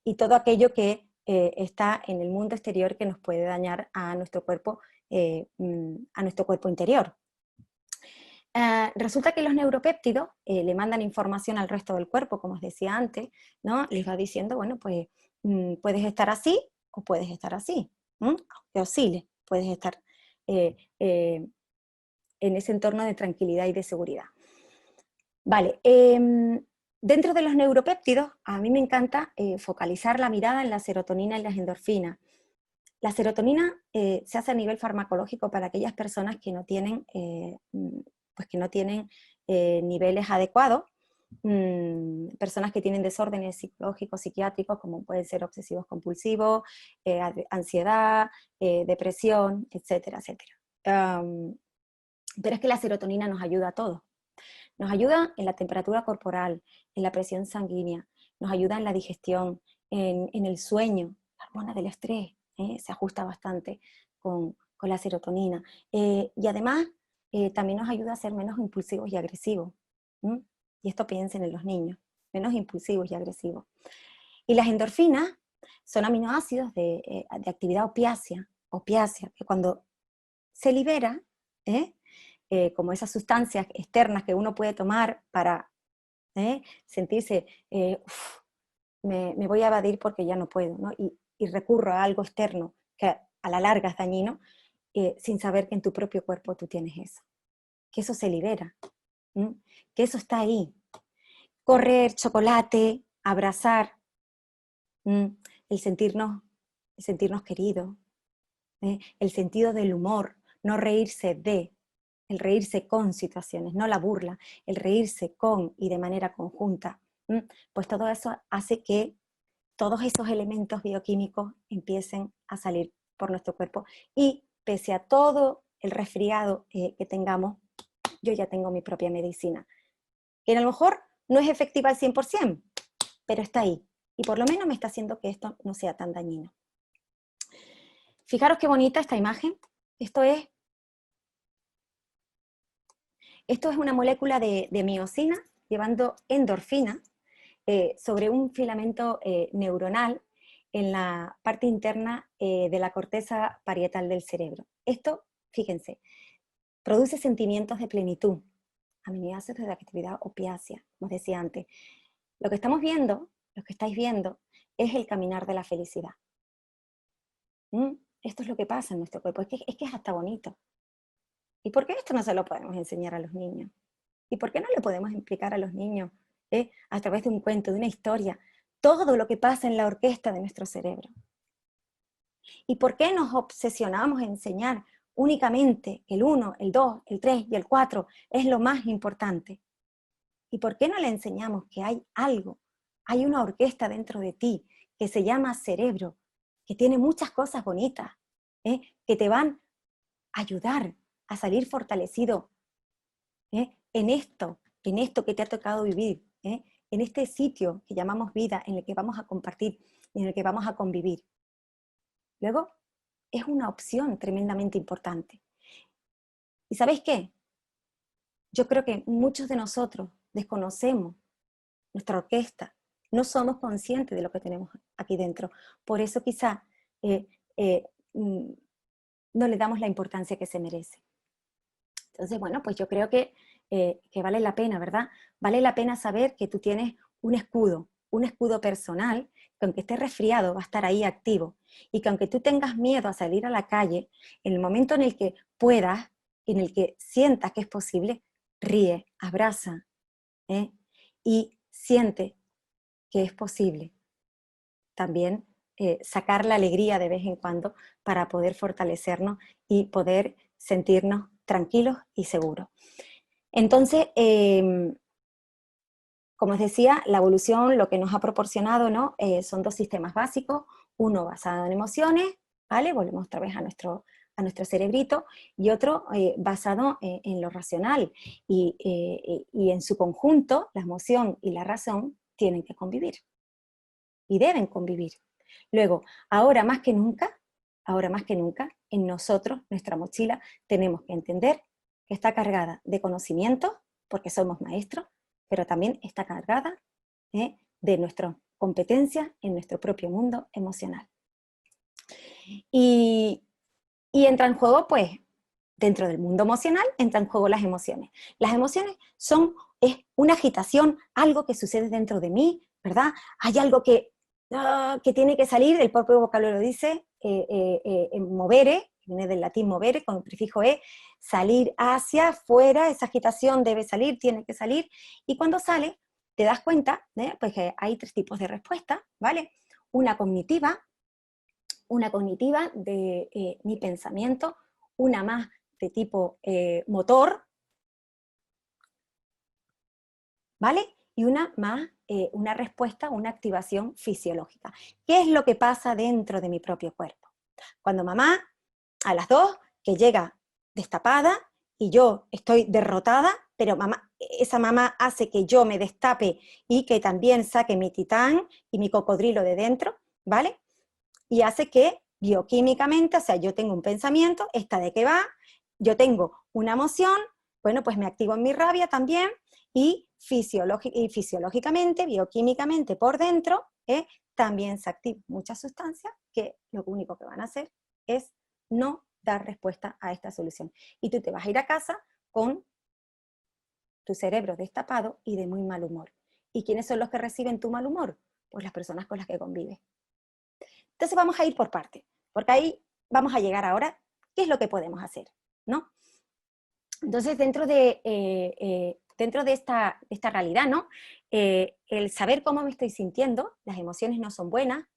y todo aquello que está en el mundo exterior, que nos puede dañar a nuestro cuerpo interior. Resulta que los neuropéptidos le mandan información al resto del cuerpo, como os decía antes, ¿no? Les va diciendo, bueno, pues puedes estar así o puedes estar así, aunque oscile, puedes estar en ese entorno de tranquilidad y de seguridad. Vale, dentro de los neuropéptidos, a mí me encanta focalizar la mirada en la serotonina y las endorfinas. La serotonina se hace a nivel farmacológico para aquellas personas que no tienen niveles adecuados, personas que tienen desórdenes psicológicos, psiquiátricos, como pueden ser obsesivos compulsivos, ansiedad, depresión, etcétera, etcétera. Pero es que la serotonina nos ayuda a todos. Nos ayuda en la temperatura corporal, en la presión sanguínea, nos ayuda en la digestión, en el sueño. La hormona del estrés se ajusta bastante con con la serotonina. Y además también nos ayuda a ser menos impulsivos y agresivos. Y esto piensen en los niños, menos impulsivos y agresivos. Y las endorfinas son aminoácidos de actividad opiácea, que cuando se libera, como esas sustancias externas que uno puede tomar para sentirse, me voy a evadir porque ya no puedo, ¿no? Y recurro a algo externo que a la larga es dañino, sin saber que en tu propio cuerpo tú tienes eso, que eso se libera, que eso está ahí. Correr, chocolate, abrazar, el sentirnos queridos, el sentido del humor, no reírse de, el reírse con situaciones, no la burla, el reírse con y de manera conjunta, pues todo eso hace que todos esos elementos bioquímicos empiecen a salir por nuestro cuerpo y pese a todo el resfriado que tengamos, yo ya tengo mi propia medicina, que a lo mejor no es efectiva al 100%, pero está ahí y por lo menos me está haciendo que esto no sea tan dañino. Fijaros qué bonita esta imagen. Esto es una molécula de miosina llevando endorfina sobre un filamento neuronal en la parte interna de la corteza parietal del cerebro. Esto, fíjense, produce sentimientos de plenitud, aminoácidos de actividad opiácea, como decía antes. Lo que estamos viendo, lo que estáis viendo, es el caminar de la felicidad. Esto es lo que pasa en nuestro cuerpo, es que es hasta bonito. ¿Y por qué esto no se lo podemos enseñar a los niños? ¿Y por qué no le podemos explicar a los niños, a través de un cuento, de una historia, todo lo que pasa en la orquesta de nuestro cerebro? ¿Y por qué nos obsesionamos en enseñar únicamente el 1, el 2, el 3 y el 4 es lo más importante? ¿Y por qué no le enseñamos que hay algo, hay una orquesta dentro de ti que se llama cerebro, que tiene muchas cosas bonitas, que te van a ayudar a salir fortalecido en esto que te ha tocado vivir, en este sitio que llamamos vida, en el que vamos a compartir, en el que vamos a convivir? Luego, es una opción tremendamente importante. ¿Y sabéis qué? Yo creo que muchos de nosotros desconocemos nuestra orquesta, no somos conscientes de lo que tenemos aquí dentro. Por eso quizá no le damos la importancia que se merece. Entonces, bueno, pues yo creo que vale la pena, ¿verdad? Vale la pena saber que tú tienes un escudo personal, que aunque estés resfriado va a estar ahí activo, y que aunque tú tengas miedo a salir a la calle, en el momento en el que puedas, en el que sientas que es posible, ríe, abraza, y siente que es posible también sacar la alegría de vez en cuando para poder fortalecernos y poder sentirnos tranquilos y seguros. Entonces, como os decía, la evolución lo que nos ha proporcionado, ¿no? Son dos sistemas básicos, uno basado en emociones, ¿vale? Volvemos otra vez a nuestro cerebrito, y otro basado en lo racional. Y en su conjunto, la emoción y la razón tienen que convivir. Y deben convivir. Luego, ahora más que nunca, en nosotros, nuestra mochila, tenemos que entender que está cargada de conocimientos, porque somos maestros, pero también está cargada de nuestras competencias en nuestro propio mundo emocional. Y entra en juego, pues, dentro del mundo emocional, entran en juego las emociones. Las emociones es una agitación, algo que sucede dentro de mí, ¿verdad? Hay algo que tiene que salir, el propio vocabulario lo dice, movere, viene del latín movere, con el prefijo e, salir hacia, fuera, esa agitación debe salir, tiene que salir, y cuando sale, te das cuenta, pues que hay tres tipos de respuesta, ¿vale? Una cognitiva de mi pensamiento, una más de tipo motor, ¿vale? Y una más, una respuesta, una activación fisiológica. ¿Qué es lo que pasa dentro de mi propio cuerpo? Cuando mamá, a las 2, que llega destapada y yo estoy derrotada, pero esa mamá hace que yo me destape y que también saque mi titán y mi cocodrilo de dentro, ¿vale? Y hace que bioquímicamente, o sea, yo tengo un pensamiento, ¿esta de qué va? Yo tengo una emoción, bueno, pues me activo en mi rabia también, y fisiológicamente, bioquímicamente por dentro, también se activan muchas sustancias que lo único que van a hacer es no dar respuesta a esta solución. Y tú te vas a ir a casa con tu cerebro destapado y de muy mal humor. ¿Y quiénes son los que reciben tu mal humor? Pues las personas con las que convives. Entonces vamos a ir por partes, porque ahí vamos a llegar ahora, ¿qué es lo que podemos hacer? ¿No? Entonces, dentro de esta realidad, ¿no? El saber cómo me estoy sintiendo, las emociones no son buenas,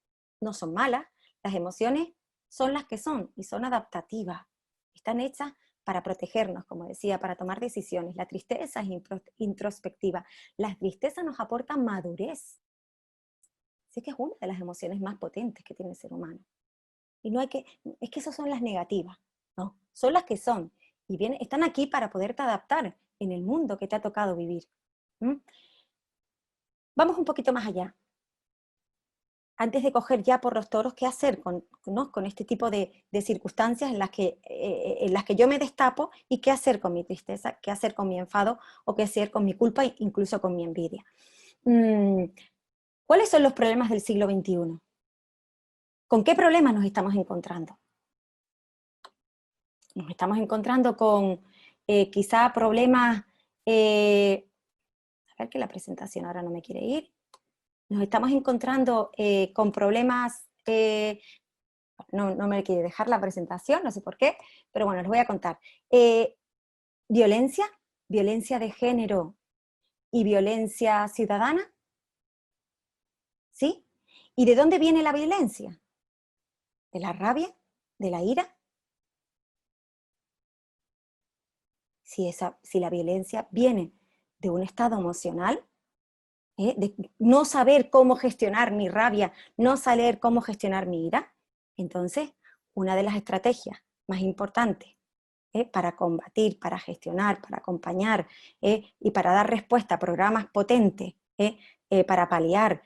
no son malas, las emociones son las que son y son adaptativas. Están hechas para protegernos, como decía, para tomar decisiones. La tristeza es introspectiva. La tristeza nos aporta madurez. Así que es una de las emociones más potentes que tiene el ser humano. Y no hay que, es que esas son las negativas, ¿no? Son las que son. Y bien, están aquí para poderte adaptar en el mundo que te ha tocado vivir. ¿Mm? Vamos un poquito más allá. Antes de coger ya por los toros, ¿qué hacer ¿no? con este tipo de circunstancias en las que yo me destapo? ¿Y qué hacer con mi tristeza? ¿Qué hacer con mi enfado? ¿O qué hacer con mi culpa e incluso con mi envidia? ¿Cuáles son los problemas del siglo XXI? ¿Con qué problemas nos estamos encontrando? Nos estamos encontrando con quizá problemas, a ver que la presentación ahora no me quiere ir, nos estamos encontrando con problemas, no me quiere dejar la presentación, no sé por qué, pero bueno, les voy a contar. Violencia, violencia de género y violencia ciudadana, ¿sí? ¿Y de dónde viene la violencia? ¿De la rabia? ¿De la ira? Si la violencia viene de un estado emocional, de no saber cómo gestionar mi rabia, no saber cómo gestionar mi ira, entonces una de las estrategias más importantes para combatir, para gestionar, para acompañar y para dar respuesta a programas potentes para paliar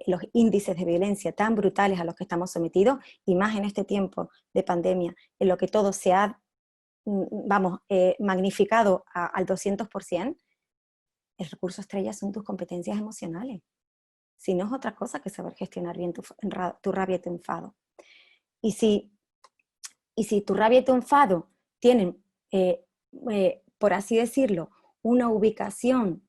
los índices de violencia tan brutales a los que estamos sometidos, y más en este tiempo de pandemia, en lo que todo se ha magnificado al 200%, el recurso estrella son tus competencias emocionales. Si no es otra cosa que saber gestionar bien tu rabia y tu enfado. Y si tu rabia y tu enfado tienen, por así decirlo, una ubicación,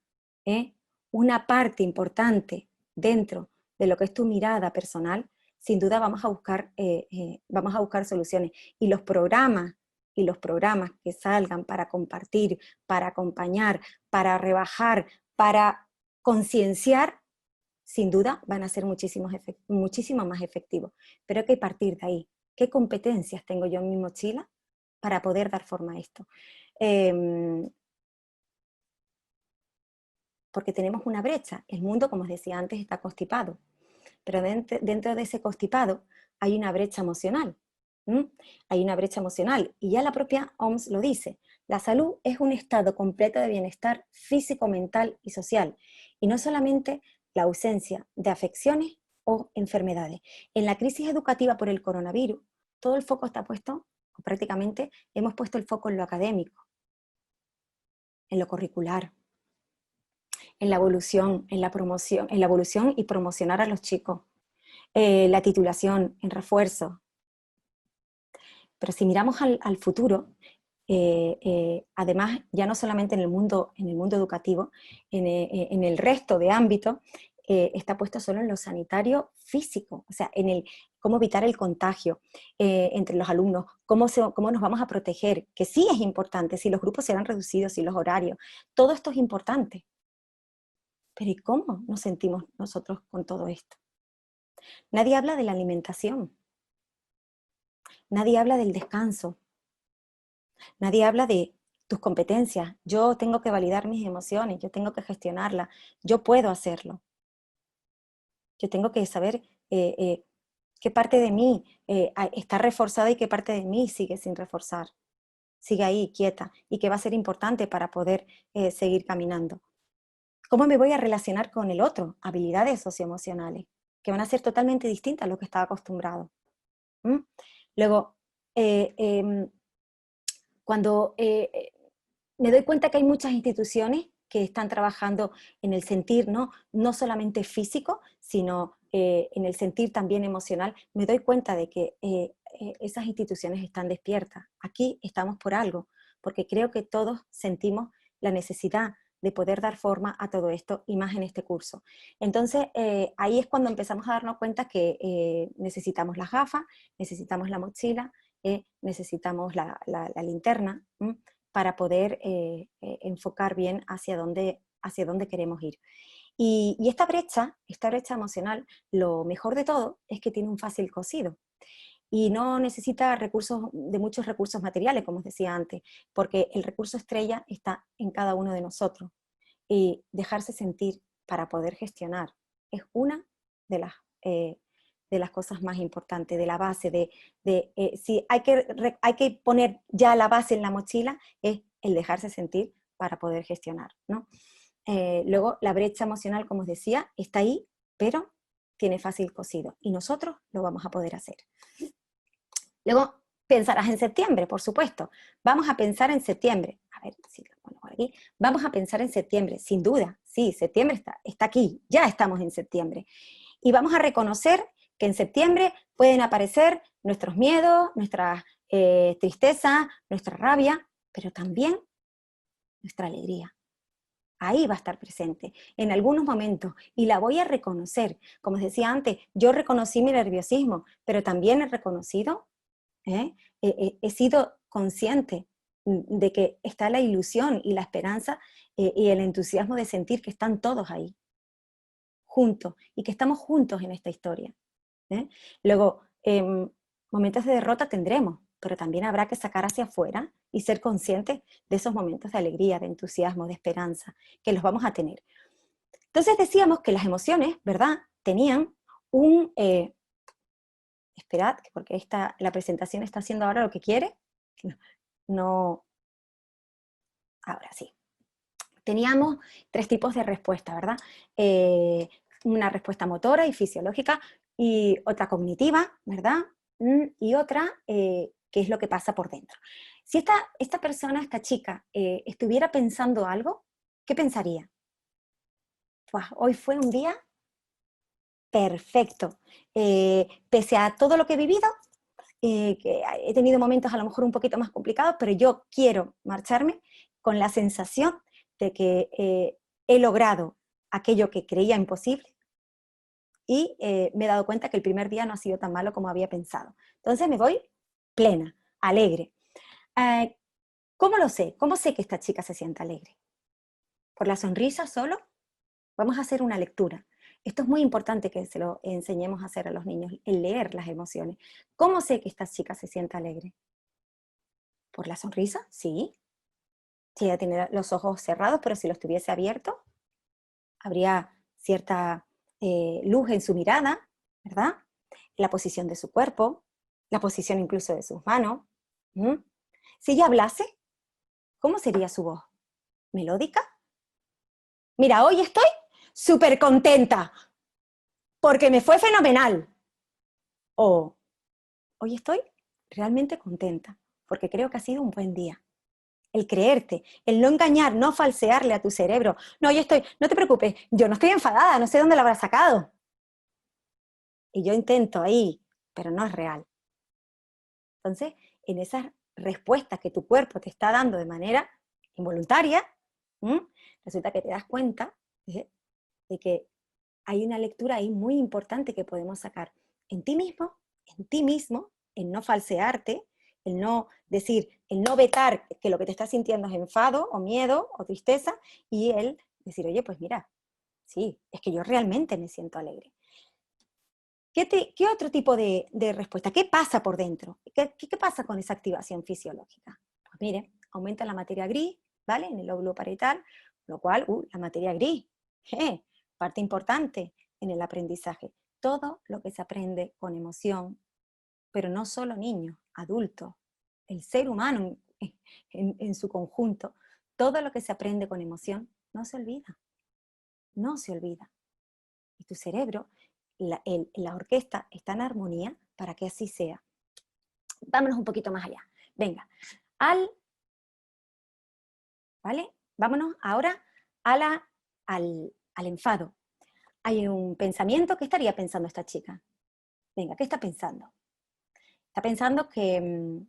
una parte importante dentro de lo que es tu mirada personal, sin duda vamos a buscar soluciones. Y los programas que salgan para compartir, para acompañar, para rebajar, para concienciar, sin duda van a ser muchísimo más efectivos. Pero hay que partir de ahí. ¿Qué competencias tengo yo en mi mochila para poder dar forma a esto? Porque tenemos una brecha. El mundo, como os decía antes, está constipado. Pero dentro de ese constipado hay una brecha emocional. Hay una brecha emocional. Y ya la propia OMS lo dice. La salud es un estado completo de bienestar físico, mental y social. Y no solamente la ausencia de afecciones o enfermedades. En la crisis educativa por el coronavirus, todo el foco está puesto, o prácticamente hemos puesto el foco en lo académico, en lo curricular, en la evolución, en la promoción, en la evolución y promocionar a los chicos, la titulación, en refuerzo. Pero si miramos al futuro, además, ya no solamente en el mundo educativo, en el resto de ámbitos, está puesto solo en lo sanitario físico, o sea, en el cómo evitar el contagio entre los alumnos, cómo nos vamos a proteger, que sí es importante, si los grupos serán reducidos, si los horarios, todo esto es importante. Pero ¿y cómo nos sentimos nosotros con todo esto? Nadie habla de la alimentación, nadie habla del descanso, nadie habla de tus competencias. Yo tengo que validar mis emociones, yo tengo que gestionarlas, yo puedo hacerlo. Yo tengo que saber qué parte de mí está reforzada y qué parte de mí sigue sin reforzar. Sigue ahí, quieta, y que va a ser importante para poder seguir caminando. ¿Cómo me voy a relacionar con el otro? Habilidades socioemocionales, que van a ser totalmente distintas a lo que estaba acostumbrado. ¿Mm? Luego, cuando me doy cuenta que hay muchas instituciones que están trabajando en el sentir, no solamente físico, sino en el sentir también emocional, me doy cuenta de que esas instituciones están despiertas. Aquí estamos por algo, porque creo que todos sentimos la necesidad de poder dar forma a todo esto, y más en este curso. Entonces, ahí es cuando empezamos a darnos cuenta que necesitamos las gafas, necesitamos la mochila, necesitamos la linterna, para poder enfocar bien hacia dónde queremos ir. Y esta brecha emocional, lo mejor de todo es que tiene un fácil cosido. Y no necesita muchos recursos materiales, como os decía antes, porque el recurso estrella está en cada uno de nosotros. Y dejarse sentir para poder gestionar es una de las cosas más importantes, de la base, si hay que poner ya la base en la mochila, es el dejarse sentir para poder gestionar, ¿no? Luego, la brecha emocional, como os decía, está ahí, pero tiene fácil cosido, y nosotros lo vamos a poder hacer. Luego, pensarás en septiembre, por supuesto. Vamos a pensar en septiembre. A ver si lo pongo por aquí. Vamos a pensar en septiembre, sin duda. Sí, septiembre está aquí, ya estamos en septiembre. Y vamos a reconocer que en septiembre pueden aparecer nuestros miedos, nuestras tristezas, nuestra rabia, pero también nuestra alegría. Ahí va a estar presente en algunos momentos, y la voy a reconocer. Como os decía antes, yo reconocí mi nerviosismo, pero también he reconocido, he sido consciente de que está la ilusión y la esperanza y el entusiasmo de sentir que están todos ahí, juntos, y que estamos juntos en esta historia. Luego, momentos de derrota tendremos, pero también habrá que sacar hacia afuera y ser conscientes de esos momentos de alegría, de entusiasmo, de esperanza, que los vamos a tener. Entonces decíamos que las emociones, ¿verdad?, tenían un... esperad, porque la presentación está haciendo ahora lo que quiere. No... Ahora sí. Teníamos 3 tipos de respuesta, ¿verdad? Una respuesta motora y fisiológica, y otra cognitiva, ¿verdad? Y otra, que es lo que pasa por dentro. Si esta persona, esta chica, estuviera pensando algo, ¿qué pensaría? Pues hoy fue un día perfecto. Pese a todo lo que he vivido, que he tenido momentos a lo mejor un poquito más complicados, pero yo quiero marcharme con la sensación de que he logrado aquello que creía imposible, y me he dado cuenta que el primer día no ha sido tan malo como había pensado. Entonces me voy plena, alegre. ¿Cómo lo sé? ¿Cómo sé que esta chica se siente alegre? ¿Por la sonrisa solo? Vamos a hacer una lectura. Esto es muy importante que se lo enseñemos a hacer a los niños, el leer las emociones. ¿Cómo sé que esta chica se siente alegre? ¿Por la sonrisa? Sí. Si ella tiene los ojos cerrados, pero si los tuviese abiertos, habría cierta luz en su mirada, ¿verdad? La posición de su cuerpo, la posición incluso de sus manos. Si ella hablase, ¿cómo sería su voz? ¿Melódica? Mira, hoy estoy súper contenta porque me fue fenomenal. O hoy estoy realmente contenta porque creo que ha sido un buen día. El creerte, el no engañar, no falsearle a tu cerebro. No, no te preocupes, yo no estoy enfadada, no sé dónde la habrá sacado. Y yo intento ahí, pero no es real. Entonces, en esas respuestas que tu cuerpo te está dando de manera involuntaria, resulta que te das cuenta de que hay una lectura ahí muy importante que podemos sacar en ti mismo, en no falsearte, el no decir, el no vetar que lo que te estás sintiendo es enfado o miedo o tristeza, y el decir, oye, pues mira, sí, es que yo realmente me siento alegre. ¿Qué otro tipo de respuesta? ¿Qué pasa por dentro? ¿Qué pasa con esa activación fisiológica? Pues mire, aumenta la materia gris, ¿vale? En el lóbulo parietal, lo cual, la materia gris, parte importante en el aprendizaje. Todo lo que se aprende con emoción, pero no solo niños, adultos, el ser humano en su conjunto, todo lo que se aprende con emoción no se olvida, no se olvida. Y tu cerebro, la orquesta está en armonía para que así sea. Vámonos un poquito más allá. Venga, ¿vale? Vámonos ahora al enfado. Hay un pensamiento. ¿Qué estaría pensando esta chica? Venga, ¿qué está pensando? Está pensando que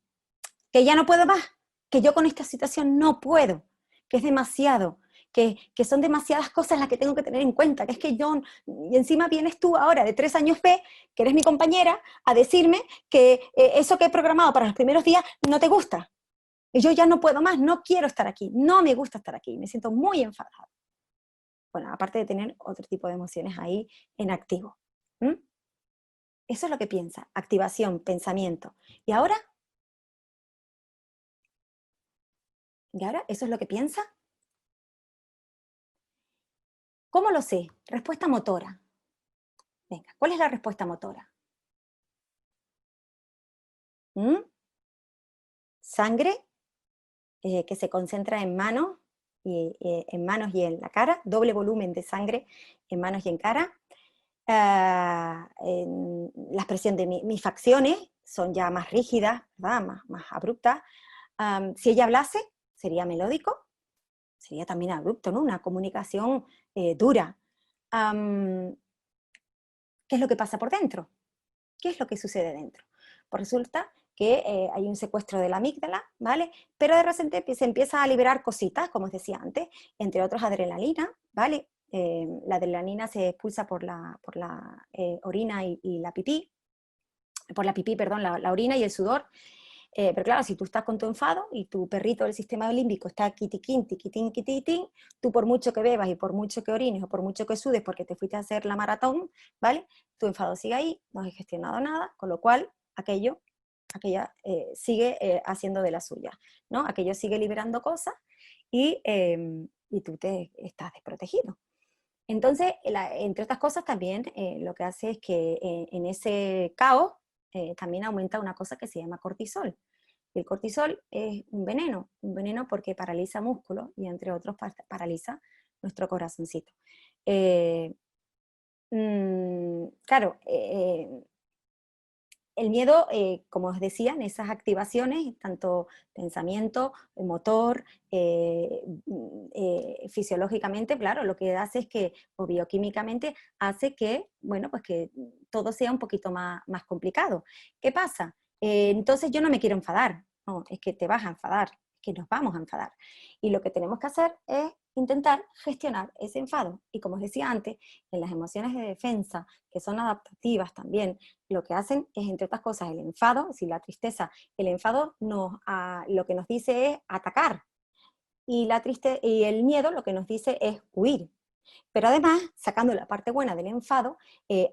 ya no puedo más, que yo con esta situación no puedo, que es demasiado, que son demasiadas cosas las que tengo que tener en cuenta, que es que yo, y encima vienes tú ahora de 3 años B, que eres mi compañera, a decirme que eso que he programado para los primeros días no te gusta. Y yo ya no puedo más, no quiero estar aquí, no me gusta estar aquí, me siento muy enfadada. Bueno, aparte de tener otro tipo de emociones ahí en activo. ¿Mm? Eso es lo que piensa, activación, pensamiento. ¿Y ahora? ¿Y ahora? ¿Eso es lo que piensa? ¿Cómo lo sé? Respuesta motora. Venga, ¿cuál es la respuesta motora? ¿Mm? Sangre que se concentra en manos y en la cara, doble volumen de sangre en manos y en cara. La expresión de mis facciones son ya más rígidas, ¿verdad? Más abruptas. Si ella hablase, sería melódico, sería también abrupto, ¿no? Una comunicación dura. ¿Qué es lo que pasa por dentro? ¿Qué es lo que sucede dentro? Pues resulta que hay un secuestro de la amígdala, ¿vale? Pero de repente se empieza a liberar cositas, como os decía antes, entre otros adrenalina, ¿vale? La adrenalina se expulsa por la orina y la pipí, perdón, la orina y el sudor. Pero claro, si tú estás con tu enfado y tu perrito del sistema límbico está quitiquín, tiquitín, quititín, tú por mucho que bebas y por mucho que orines o por mucho que sudes porque te fuiste a hacer la maratón, ¿vale? Tu enfado sigue ahí, no has gestionado nada, con lo cual aquella sigue haciendo de la suya, ¿no? Aquello sigue liberando cosas y tú te estás desprotegido. Entonces, entre otras cosas también lo que hace es que en ese caos también aumenta una cosa que se llama cortisol. Y el cortisol es un veneno porque paraliza músculos y entre otros paraliza nuestro corazoncito. Claro, el miedo, como os decía, en esas activaciones, tanto pensamiento, motor, fisiológicamente, claro, lo que hace es que, o bioquímicamente, hace que, bueno, pues que todo sea un poquito más complicado. ¿Qué pasa? Entonces yo no me quiero enfadar, no, es que te vas a enfadar, que nos vamos a enfadar. Y lo que tenemos que hacer es intentar gestionar ese enfado. Y como os decía antes, en las emociones de defensa, que son adaptativas también, lo que hacen es, entre otras cosas, el enfado, es decir, la tristeza. El enfado lo que nos dice es atacar, y el miedo lo que nos dice es huir. Pero además, sacando la parte buena del enfado,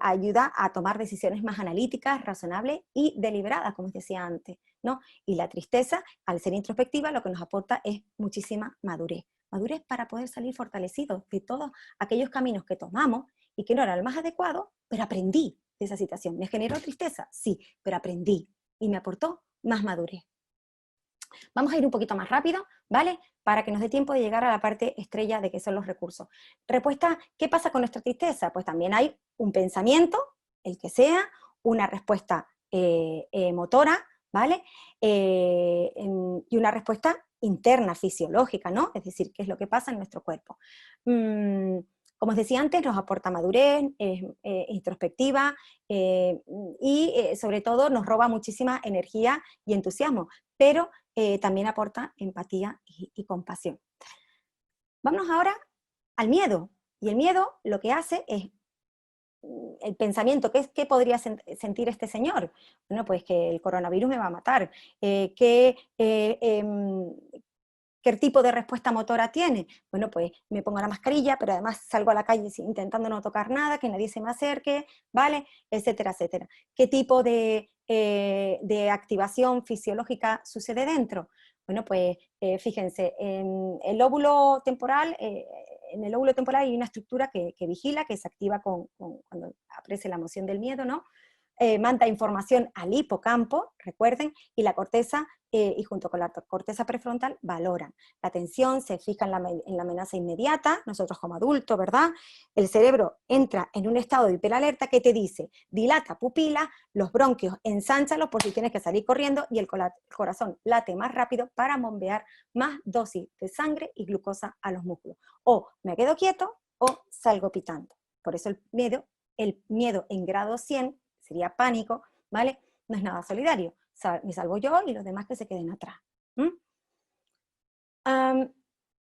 ayuda a tomar decisiones más analíticas, razonables y deliberadas, como os decía antes, ¿no? Y la tristeza, al ser introspectiva, lo que nos aporta es muchísima madurez. Madurez para poder salir fortalecidos de todos aquellos caminos que tomamos y que no era el más adecuado, pero aprendí de esa situación. ¿Me generó tristeza? Sí, pero aprendí y me aportó más madurez. Vamos a ir un poquito más rápido, ¿vale? Para que nos dé tiempo de llegar a la parte estrella de qué son los recursos. Respuesta, ¿qué pasa con nuestra tristeza? Pues también hay un pensamiento, el que sea, una respuesta motora, ¿vale? Y una respuesta interna, fisiológica, ¿no? Es decir, qué es lo que pasa en nuestro cuerpo. Como os decía antes, nos aporta madurez, es introspectiva y sobre todo nos roba muchísima energía y entusiasmo, pero también aporta empatía y compasión. Vámonos ahora al miedo. Y el miedo lo que hace es el pensamiento. ¿Qué podría sentir este señor? Bueno, pues que el coronavirus me va a matar. ¿Qué tipo de respuesta motora tiene? Bueno, pues me pongo la mascarilla, pero además salgo a la calle intentando no tocar nada, que nadie se me acerque, ¿vale? Etcétera, etcétera. ¿Qué tipo de activación fisiológica sucede dentro? Bueno, pues fíjense, en el lóbulo temporal hay una estructura que vigila, que se activa cuando aparece la emoción del miedo, ¿no? manda información al hipocampo, recuerden, y la corteza, y junto con la corteza prefrontal, valoran. La atención se fija en la amenaza inmediata, nosotros como adultos, ¿verdad? El cerebro entra en un estado de hiperalerta que te dice, dilata pupila, los bronquios, ensánchalos por si tienes que salir corriendo, y el corazón late más rápido para bombear más dosis de sangre y glucosa a los músculos. O me quedo quieto o salgo pitando. Por eso el miedo en grado 100, sería pánico, ¿vale? No es nada solidario. Me salvo yo y los demás que se queden atrás.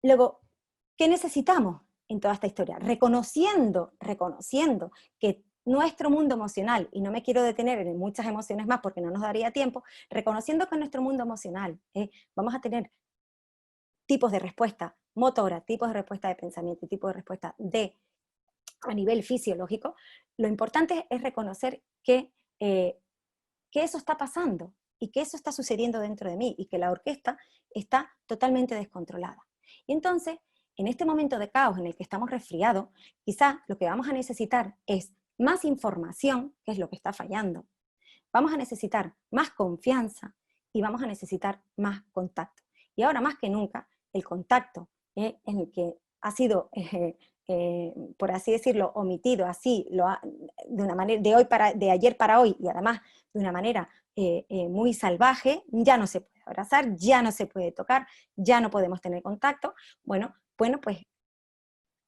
Luego, ¿qué necesitamos en toda esta historia? Reconociendo que nuestro mundo emocional, y no me quiero detener en muchas emociones más porque no nos daría tiempo, reconociendo que en nuestro mundo emocional vamos a tener tipos de respuesta motora, tipos de respuesta de pensamiento y tipos de respuesta a nivel fisiológico, lo importante es reconocer que eso está pasando y que eso está sucediendo dentro de mí y que la orquesta está totalmente descontrolada. Y entonces, en este momento de caos en el que estamos resfriados, quizás lo que vamos a necesitar es más información, que es lo que está fallando. Vamos a necesitar más confianza y vamos a necesitar más contacto. Y ahora más que nunca, el contacto en el que ha sido, por así decirlo, omitido así, de una manera de ayer para hoy, y además de una manera muy salvaje, ya no se puede abrazar, ya no se puede tocar, ya no podemos tener contacto. Bueno, pues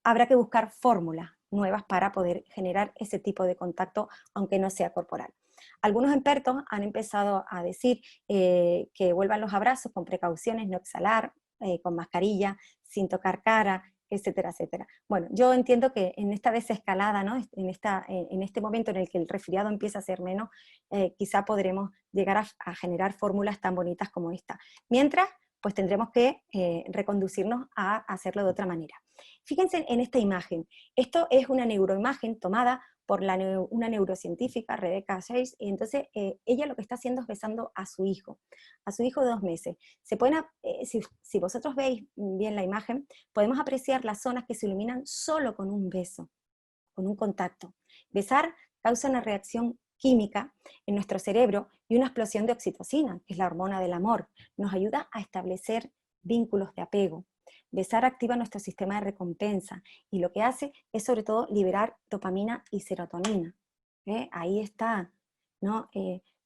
habrá que buscar fórmulas nuevas para poder generar ese tipo de contacto, aunque no sea corporal. Algunos expertos han empezado a decir que vuelvan los abrazos con precauciones, no exhalar, con mascarilla, sin tocar cara, etcétera, etcétera. Bueno, yo entiendo que en esta desescalada, ¿no? en este momento en el que el resfriado empieza a ser menos, quizá podremos llegar a generar fórmulas tan bonitas como esta. Mientras, pues tendremos que reconducirnos a hacerlo de otra manera. Fíjense en esta imagen. Esto es una neuroimagen tomada por una neurocientífica, Rebecca Sayers, y entonces ella lo que está haciendo es besando a su hijo de 2 meses. Si vosotros veis bien la imagen, podemos apreciar las zonas que se iluminan solo con un beso, con un contacto. Besar causa una reacción química en nuestro cerebro y una explosión de oxitocina, que es la hormona del amor. Nos ayuda a establecer vínculos de apego. Besar activa nuestro sistema de recompensa y lo que hace es sobre todo liberar dopamina y serotonina. Ahí está, ¿no?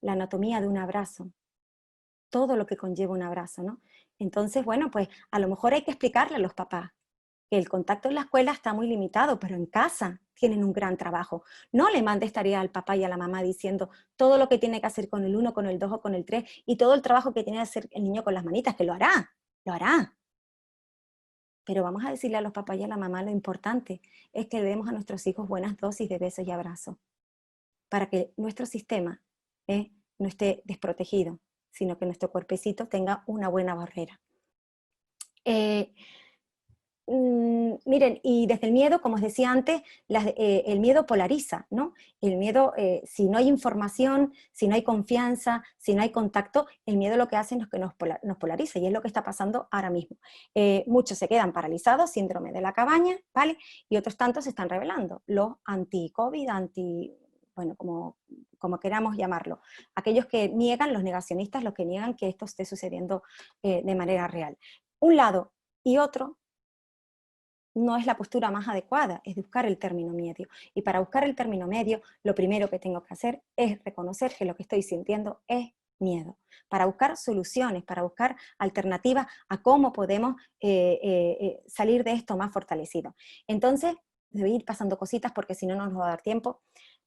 La anatomía de un abrazo, todo lo que conlleva un abrazo, ¿no? Entonces, bueno, pues a lo mejor hay que explicarle a los papás que el contacto en la escuela está muy limitado, pero en casa tienen un gran trabajo. No le mandes tarea al papá y a la mamá diciendo todo lo que tiene que hacer con el 1, con el 2 o con el 3 y todo el trabajo que tiene que hacer el niño con las manitas, que lo hará. Pero vamos a decirle a los papás y a la mamá lo importante es que le demos a nuestros hijos buenas dosis de besos y abrazos, para que nuestro sistema no esté desprotegido, sino que nuestro cuerpecito tenga una buena barrera. Miren, y desde el miedo, como os decía antes, el miedo polariza, ¿no? El miedo, si no hay información, si no hay confianza, si no hay contacto, el miedo lo que hace es que nos polariza, y es lo que está pasando ahora mismo. Muchos se quedan paralizados, síndrome de la cabaña, ¿vale? Y otros tantos se están rebelando, los anti-COVID, bueno, como queramos llamarlo. Aquellos que niegan, los negacionistas, los que niegan que esto esté sucediendo de manera real. Un lado y otro no es la postura más adecuada, es buscar el término medio. Y para buscar el término medio, lo primero que tengo que hacer es reconocer que lo que estoy sintiendo es miedo, para buscar soluciones, para buscar alternativas a cómo podemos salir de esto más fortalecidos. Entonces, debo ir pasando cositas porque si no, no nos va a dar tiempo.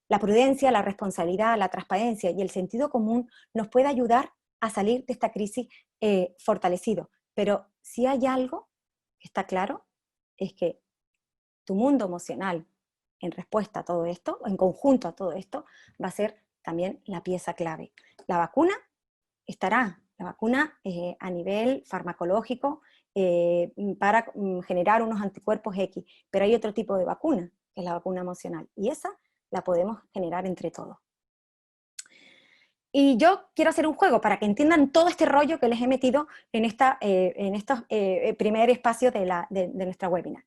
La prudencia, la responsabilidad, la transparencia y el sentido común nos puede ayudar a salir de esta crisis fortalecido. Pero si hay algo que está claro, es que tu mundo emocional en respuesta a todo esto, o en conjunto a todo esto, va a ser también la pieza clave. La vacuna estará, a nivel farmacológico para generar unos anticuerpos X, pero hay otro tipo de vacuna, que es la vacuna emocional, y esa la podemos generar entre todos. Y yo quiero hacer un juego para que entiendan todo este rollo que les he metido en estos primer espacio de nuestra webinar.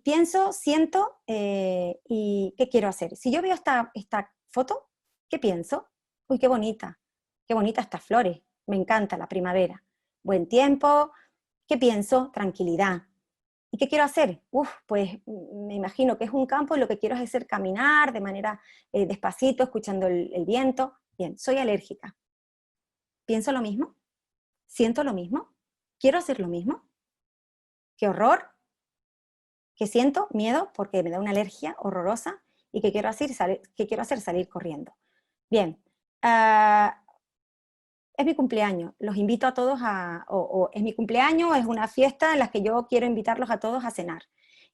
Pienso, siento y ¿qué quiero hacer? Si yo veo esta ¿Foto? ¿Qué pienso? Uy, qué bonitas estas flores, me encanta la primavera. Buen tiempo, ¿qué pienso? Tranquilidad. ¿Y qué quiero hacer? Pues me imagino que es un campo y lo que quiero es hacer caminar de manera despacito, escuchando el viento. Bien, soy alérgica. ¿Pienso lo mismo? ¿Siento lo mismo? ¿Quiero hacer lo mismo? ¿Qué horror? ¿Qué siento? Miedo porque me da una alergia horrorosa. ¿Y qué quiero hacer? ¿Qué quiero hacer? Salir corriendo. Bien, es mi cumpleaños, los invito a todos o es mi cumpleaños, es una fiesta en la que yo quiero invitarlos a todos a cenar.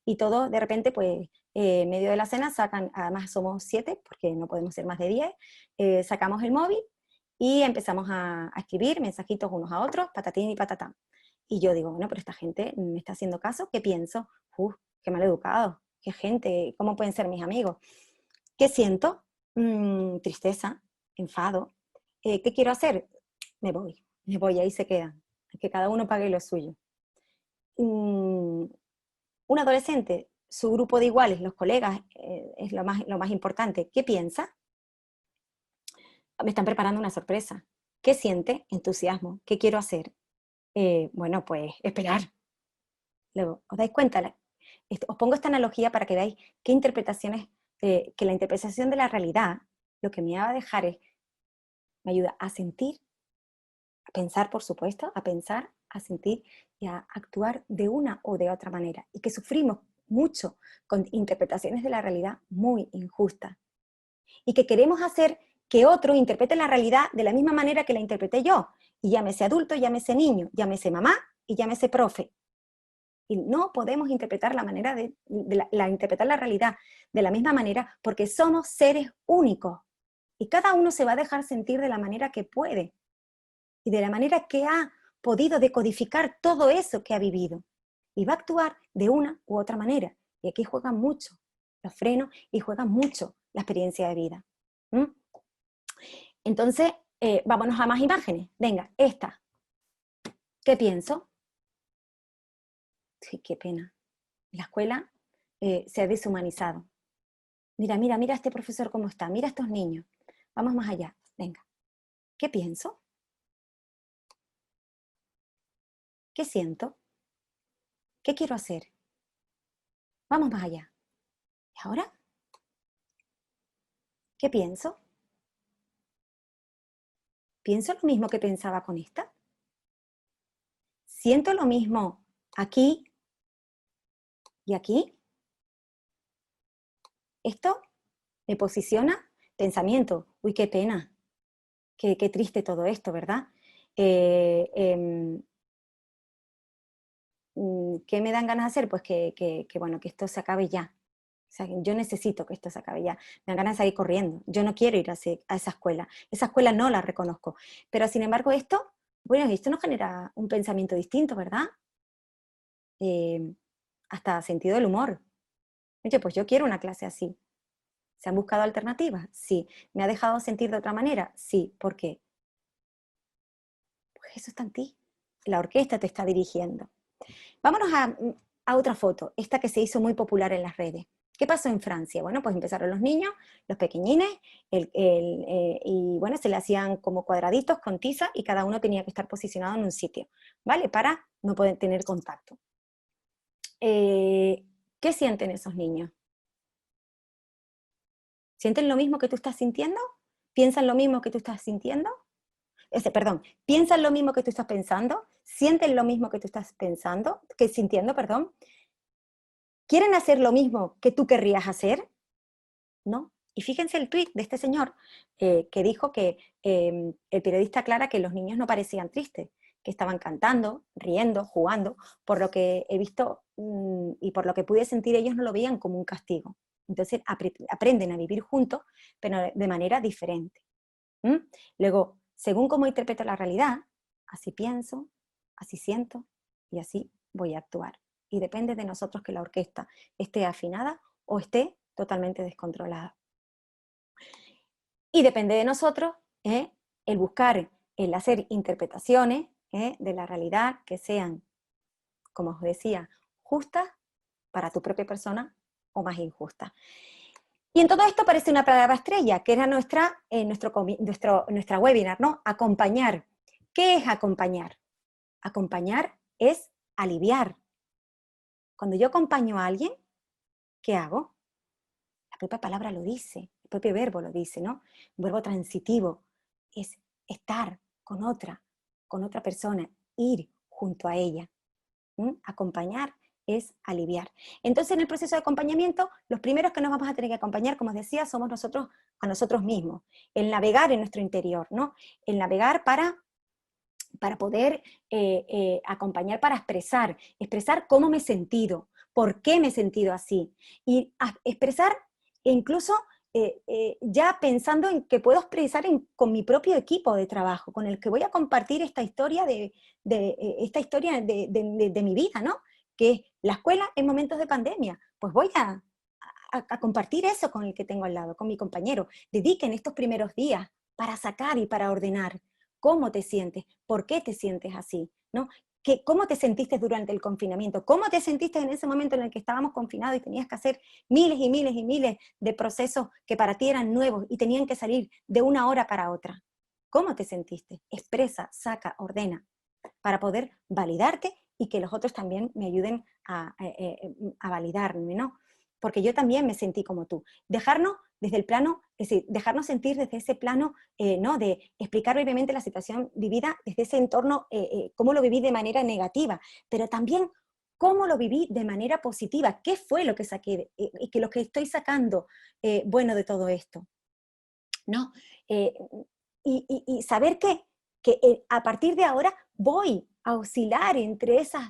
Y todos de repente, pues, en medio de la cena sacan, además somos 7, porque no podemos ser más de 10, sacamos el móvil y empezamos a escribir mensajitos unos a otros, patatín y patatán. Y yo digo, bueno, pero esta gente me está haciendo caso, ¿qué pienso? Qué mal educado, qué gente, ¿cómo pueden ser mis amigos? ¿Qué siento? Tristeza, enfado. ¿Qué quiero hacer? Me voy, ahí se quedan. Que cada uno pague lo suyo. Un adolescente, su grupo de iguales, los colegas, es lo más importante. ¿Qué piensa? Me están preparando una sorpresa. ¿Qué siente? Entusiasmo. ¿Qué quiero hacer? Bueno, pues esperar. Luego, ¿os dais cuenta? Os pongo esta analogía para que veáis qué interpretaciones, que la interpretación de la realidad, lo que me va a dejar es, me ayuda a sentir, a pensar, por supuesto, a pensar, a sentir y a actuar de una o de otra manera. Y que sufrimos mucho con interpretaciones de la realidad muy injustas. Y que queremos hacer que otro interprete la realidad de la misma manera que la interpreté yo. Y llámese adulto, llámese niño, llámese mamá y llámese profe. Y no podemos interpretar interpretar la realidad de la misma manera porque somos seres únicos. Y cada uno se va a dejar sentir de la manera que puede y de la manera que ha podido decodificar todo eso que ha vivido. Y va a actuar de una u otra manera. Y aquí juegan mucho los frenos y juegan mucho la experiencia de vida. Entonces, vámonos a más imágenes. Venga, esta. ¿Qué pienso? Sí, qué pena. La escuela se ha deshumanizado. Mira a este profesor cómo está. Mira a estos niños. Vamos más allá. Venga. ¿Qué pienso? ¿Qué siento? ¿Qué quiero hacer? Vamos más allá. ¿Y ahora? ¿Qué pienso? ¿Pienso lo mismo que pensaba con esta? ¿Siento lo mismo aquí y aquí? Esto me posiciona pensamiento. Uy, qué pena. Qué triste todo esto, ¿verdad? ¿Qué me dan ganas de hacer? Pues bueno, que esto se acabe ya. O sea, yo necesito que esto se acabe ya. Me dan ganas de salir corriendo. Yo no quiero ir a esa escuela. Esa escuela no la reconozco. Pero sin embargo esto nos genera un pensamiento distinto, ¿verdad? Hasta sentido del humor. Oye, pues yo quiero una clase así. ¿Se han buscado alternativas? Sí. ¿Me ha dejado sentir de otra manera? Sí. ¿Por qué? Pues eso está en ti. La orquesta te está dirigiendo. Vámonos a otra foto, esta que se hizo muy popular en las redes. ¿Qué pasó en Francia? Bueno, pues empezaron los niños, los pequeñines, y bueno, se le hacían como cuadraditos con tiza y cada uno tenía que estar posicionado en un sitio, ¿vale? Para no poder tener contacto. ¿Qué sienten esos niños? ¿Sienten lo mismo que tú estás sintiendo? ¿Piensan lo mismo que tú estás sintiendo? ¿Piensan lo mismo que tú estás pensando? ¿Sienten lo mismo que tú estás sintiendo? ¿Quieren hacer lo mismo que tú querrías hacer? ¿No? Y fíjense el tuit de este señor que dijo que el periodista aclara que los niños no parecían tristes, que estaban cantando, riendo, jugando, por lo que he visto y por lo que pude sentir, ellos no lo veían como un castigo. Entonces aprenden a vivir juntos, pero de manera diferente. Luego, según cómo interpreto la realidad, así pienso, así siento y así voy a actuar. Y depende de nosotros que la orquesta esté afinada o esté totalmente descontrolada. Y depende de nosotros el buscar, el hacer interpretaciones de la realidad que sean, como os decía, justas para tu propia persona o más injustas. Y en todo esto aparece una palabra estrella, que era nuestra webinar, ¿no? Acompañar. ¿Qué es acompañar? Acompañar es aliviar. Cuando yo acompaño a alguien, ¿qué hago? La propia palabra lo dice, el propio verbo lo dice, ¿no? Un verbo transitivo es estar con otra persona, ir junto a ella. Acompañar es aliviar. Entonces, en el proceso de acompañamiento, los primeros que nos vamos a tener que acompañar, como os decía, somos nosotros a nosotros mismos. El navegar en nuestro interior, ¿no? El navegar para poder acompañar, para expresar cómo me he sentido, por qué me he sentido así. Y expresar incluso ya pensando en que puedo expresar con mi propio equipo de trabajo, con el que voy a compartir esta historia de mi vida, ¿no? Que es la escuela en momentos de pandemia. Pues voy a compartir eso con el que tengo al lado, con mi compañero. Dediquen estos primeros días para sacar y para ordenar. ¿Cómo te sientes? ¿Por qué te sientes así? ¿No? ¿Cómo te sentiste durante el confinamiento? ¿Cómo te sentiste en ese momento en el que estábamos confinados y tenías que hacer miles y miles y miles de procesos que para ti eran nuevos y tenían que salir de una hora para otra? ¿Cómo te sentiste? Expresa, saca, ordena, para poder validarte y que los otros también me ayuden a validarme, ¿no? Porque yo también me sentí como tú. Dejarnos desde el plano, es decir, dejarnos sentir desde ese plano, ¿no? De explicar brevemente la situación vivida desde ese entorno, cómo lo viví de manera negativa, pero también cómo lo viví de manera positiva, qué fue lo que saqué, y que lo que estoy sacando bueno de todo esto, ¿no? Y saber que a partir de ahora voy a oscilar entre esas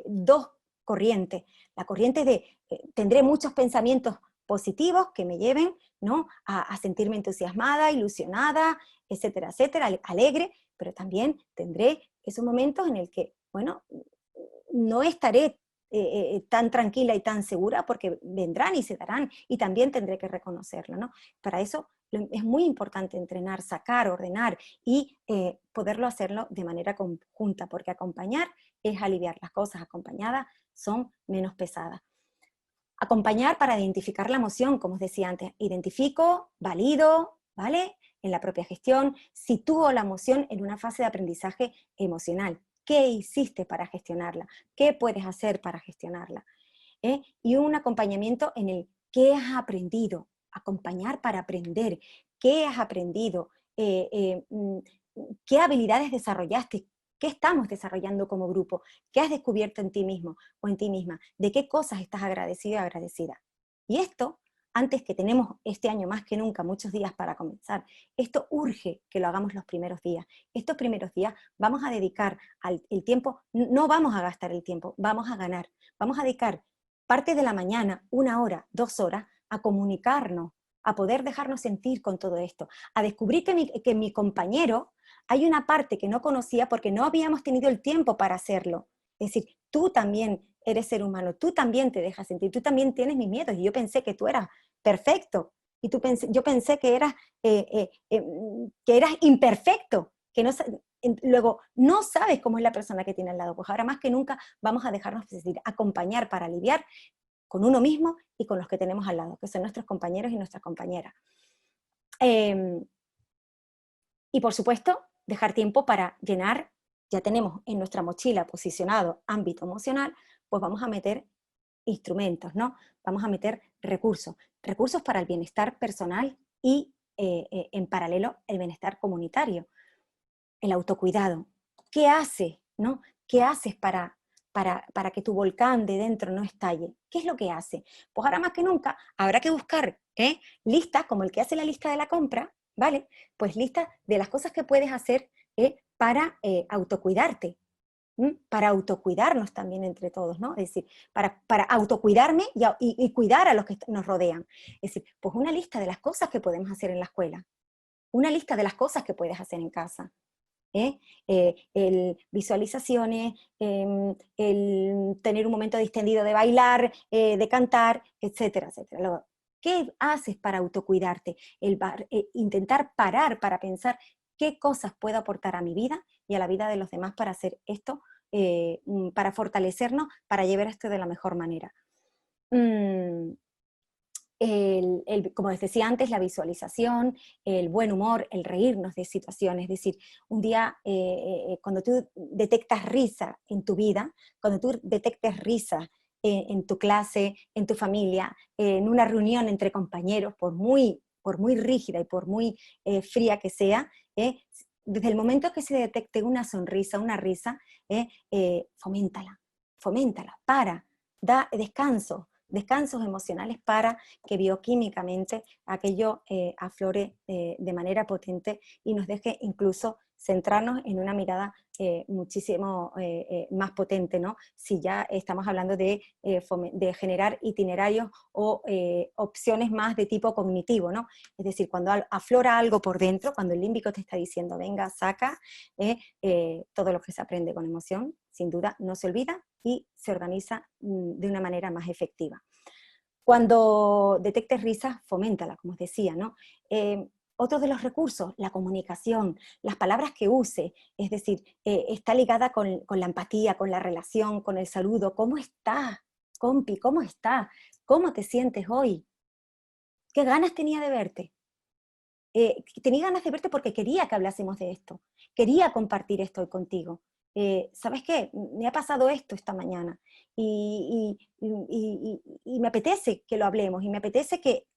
dos corrientes. La corriente de tendré muchos pensamientos positivos que me lleven, ¿no? a sentirme entusiasmada, ilusionada, etcétera, etcétera, alegre, pero también tendré esos momentos en el que, bueno, no estaré tan tranquila y tan segura porque vendrán y se darán y también tendré que reconocerlo, ¿no? Para eso es muy importante entrenar, sacar, ordenar y poderlo hacerlo de manera conjunta, porque acompañar es aliviar las cosas, acompañadas son menos pesadas. Acompañar para identificar la emoción, como os decía antes, identifico, valido, ¿vale? En la propia gestión, sitúo la emoción en una fase de aprendizaje emocional. ¿Qué hiciste para gestionarla? ¿Qué puedes hacer para gestionarla? Y un acompañamiento en el ¿qué has aprendido? Acompañar para aprender. ¿Qué has aprendido? ¿Qué habilidades desarrollaste? ¿Qué estamos desarrollando como grupo? ¿Qué has descubierto en ti mismo o en ti misma? ¿De qué cosas estás agradecido y agradecida? Y esto, antes que tenemos este año más que nunca, muchos días para comenzar, esto urge que lo hagamos los primeros días. Estos primeros días vamos a dedicar el tiempo, no vamos a gastar el tiempo, vamos a ganar. Vamos a dedicar parte de la mañana, 1 hora, 2 horas, a comunicarnos, a poder dejarnos sentir con todo esto, a descubrir que mi compañero hay una parte que no conocía porque no habíamos tenido el tiempo para hacerlo. Es decir, tú también eres ser humano, tú también te dejas sentir, tú también tienes mis miedos, y yo pensé que tú eras perfecto, y yo pensé que eras imperfecto, que no, luego no sabes cómo es la persona que tiene al lado, pues ahora más que nunca vamos a dejarnos sentir, acompañar para aliviar con uno mismo y con los que tenemos al lado, que son nuestros compañeros y nuestras compañeras. Y por supuesto, dejar tiempo para llenar, ya tenemos en nuestra mochila posicionado ámbito emocional, pues vamos a meter instrumentos, ¿no? Vamos a meter recursos para el bienestar personal y en paralelo el bienestar comunitario, el autocuidado. ¿Qué haces, no? ¿Qué haces para que tu volcán de dentro no estalle? ¿Qué es lo que hace? Pues ahora más que nunca habrá que buscar listas, como el que hace la lista de la compra, ¿vale? Pues listas de las cosas que puedes hacer para autocuidarte, para autocuidarnos también entre todos, ¿no? Es decir, para autocuidarme y cuidar a los que nos rodean. Es decir, pues una lista de las cosas que podemos hacer en la escuela, una lista de las cosas que puedes hacer en casa, visualizaciones, el tener un momento distendido de bailar, de cantar, etcétera, etcétera. ¿Qué haces para autocuidarte? Intentar parar para pensar qué cosas puedo aportar a mi vida y a la vida de los demás para hacer esto, para fortalecernos, para llevar esto de la mejor manera. como les decía antes, la visualización, el buen humor, el reírnos de situaciones. Es decir, un día, cuando tú detectas risa en tu vida, cuando tú detectes risa en tu clase, en tu familia, en una reunión entre compañeros, por muy rígida y por muy fría que sea, desde el momento que se detecte una sonrisa, una risa, foméntala, da descansos emocionales para que bioquímicamente aquello aflore de manera potente y nos deje incluso centrarnos en una mirada muchísimo más potente, ¿no? Si ya estamos hablando de generar itinerarios o opciones más de tipo cognitivo, ¿no? Es decir, cuando aflora algo por dentro, cuando el límbico te está diciendo, venga, saca, todo lo que se aprende con emoción, sin duda, no se olvida y se organiza de una manera más efectiva. Cuando detectes risas, foméntala, como os decía, ¿no? Otro de los recursos, la comunicación, las palabras que use, es decir, está ligada con la empatía, con la relación, con el saludo. ¿Cómo estás, compi? ¿Cómo estás? ¿Cómo te sientes hoy? ¿Qué ganas tenía de verte? Tenía ganas de verte porque quería que hablásemos de esto, quería compartir esto hoy contigo. ¿Sabes qué? Me ha pasado esto esta mañana y me apetece que lo hablemos y me apetece que,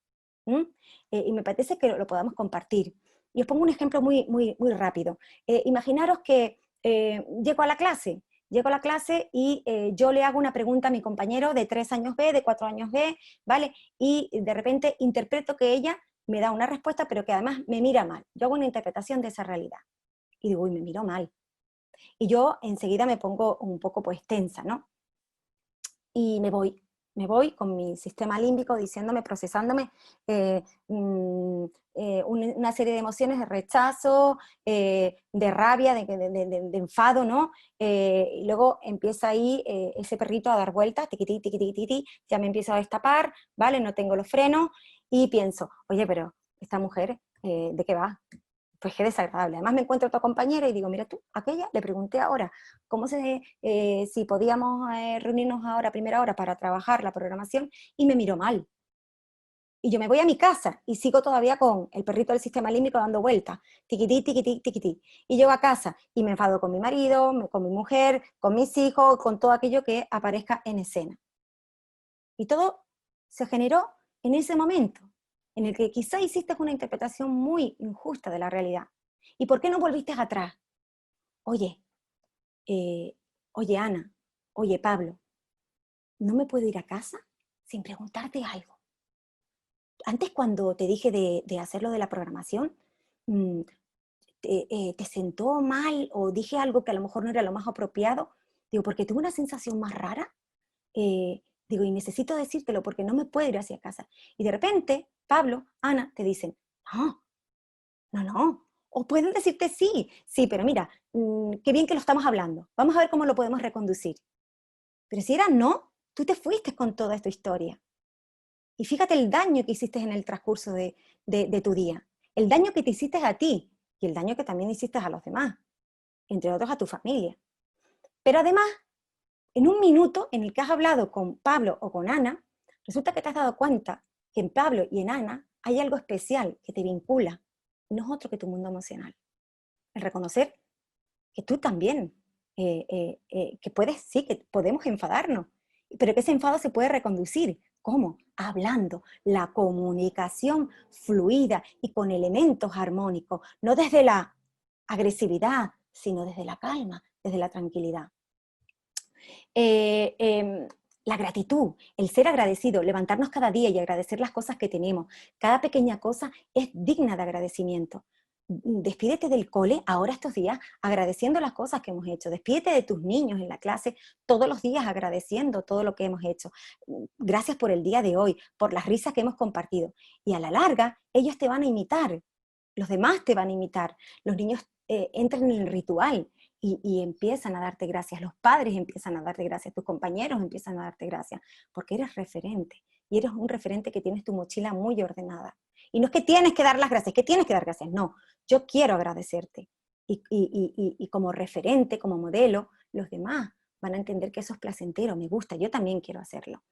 lo podamos compartir. Y os pongo un ejemplo muy rápido. Imaginaros que llego a la clase y yo le hago una pregunta a mi compañero de 3 años B, de 4 años B, ¿vale? Y de repente interpreto que ella me da una respuesta, pero que además me mira mal. Yo hago una interpretación de esa realidad. Y digo, uy, me miro mal. Y yo enseguida me pongo un poco pues tensa, ¿no? Y me voy con mi sistema límbico diciéndome, procesándome una serie de emociones de rechazo, de rabia, de enfado, ¿no? Y luego empieza ahí ese perrito a dar vueltas, tiquití, tiquití, tiquití, ya me empiezo a destapar, ¿vale? No tengo los frenos y pienso, oye, pero esta mujer, ¿de qué va? Pues qué desagradable. Además me encuentro a otra compañera y digo, mira tú, aquella, le pregunté ahora, si podíamos reunirnos ahora a primera hora para trabajar la programación, y me miró mal. Y yo me voy a mi casa y sigo todavía con el perrito del sistema límbico dando vueltas, tiquití, tiquití, tiquití. Y llego a casa y me enfado con mi marido, con mi mujer, con mis hijos, con todo aquello que aparezca en escena. Y todo se generó en ese momento, en el que quizá hiciste una interpretación muy injusta de la realidad. ¿Y por qué no volviste atrás? Oye, oye Ana, oye Pablo, ¿no me puedo ir a casa sin preguntarte algo? Antes cuando te dije de hacerlo de la programación, mm, ¿te sentó mal o dije algo que a lo mejor no era lo más apropiado? Digo, porque tuve una sensación más rara. Digo, y necesito decírtelo porque no me puedo ir hacia casa. Y de repente, Pablo, Ana, te dicen, no. O pueden decirte sí, pero mira, qué bien que lo estamos hablando. Vamos a ver cómo lo podemos reconducir. Pero si era no, tú te fuiste con toda esta historia. Y fíjate el daño que hiciste en el transcurso de tu día. El daño que te hiciste a ti y el daño que también hiciste a los demás, entre otros a tu familia. Pero además, en un minuto en el que has hablado con Pablo o con Ana, resulta que te has dado cuenta que en Pablo y en Ana hay algo especial que te vincula, y no es otro que tu mundo emocional. El reconocer que tú también, que que podemos enfadarnos, pero que ese enfado se puede reconducir. ¿Cómo? Hablando, la comunicación fluida y con elementos armónicos, no desde la agresividad, sino desde la calma, desde la tranquilidad. La gratitud, el ser agradecido, levantarnos cada día y agradecer las cosas que tenemos. Cada pequeña cosa es digna de agradecimiento. Despídete del cole ahora estos días agradeciendo las cosas que hemos hecho. Despídete de tus niños en la clase todos los días agradeciendo todo lo que hemos hecho. Gracias por el día de hoy, por las risas que hemos compartido. Y a la larga, ellos te van a imitar. Los demás te van a imitar. Los niños entran en el ritual y empiezan a darte gracias. Los padres empiezan a darte gracias. Tus compañeros empiezan a darte gracias. Porque eres referente. Y eres un referente que tienes tu mochila muy ordenada. Y no es que tienes que dar las gracias, que tienes que dar gracias. No, yo quiero agradecerte. Y como referente, como modelo, los demás van a entender que eso es placentero, me gusta, yo también quiero hacerlo.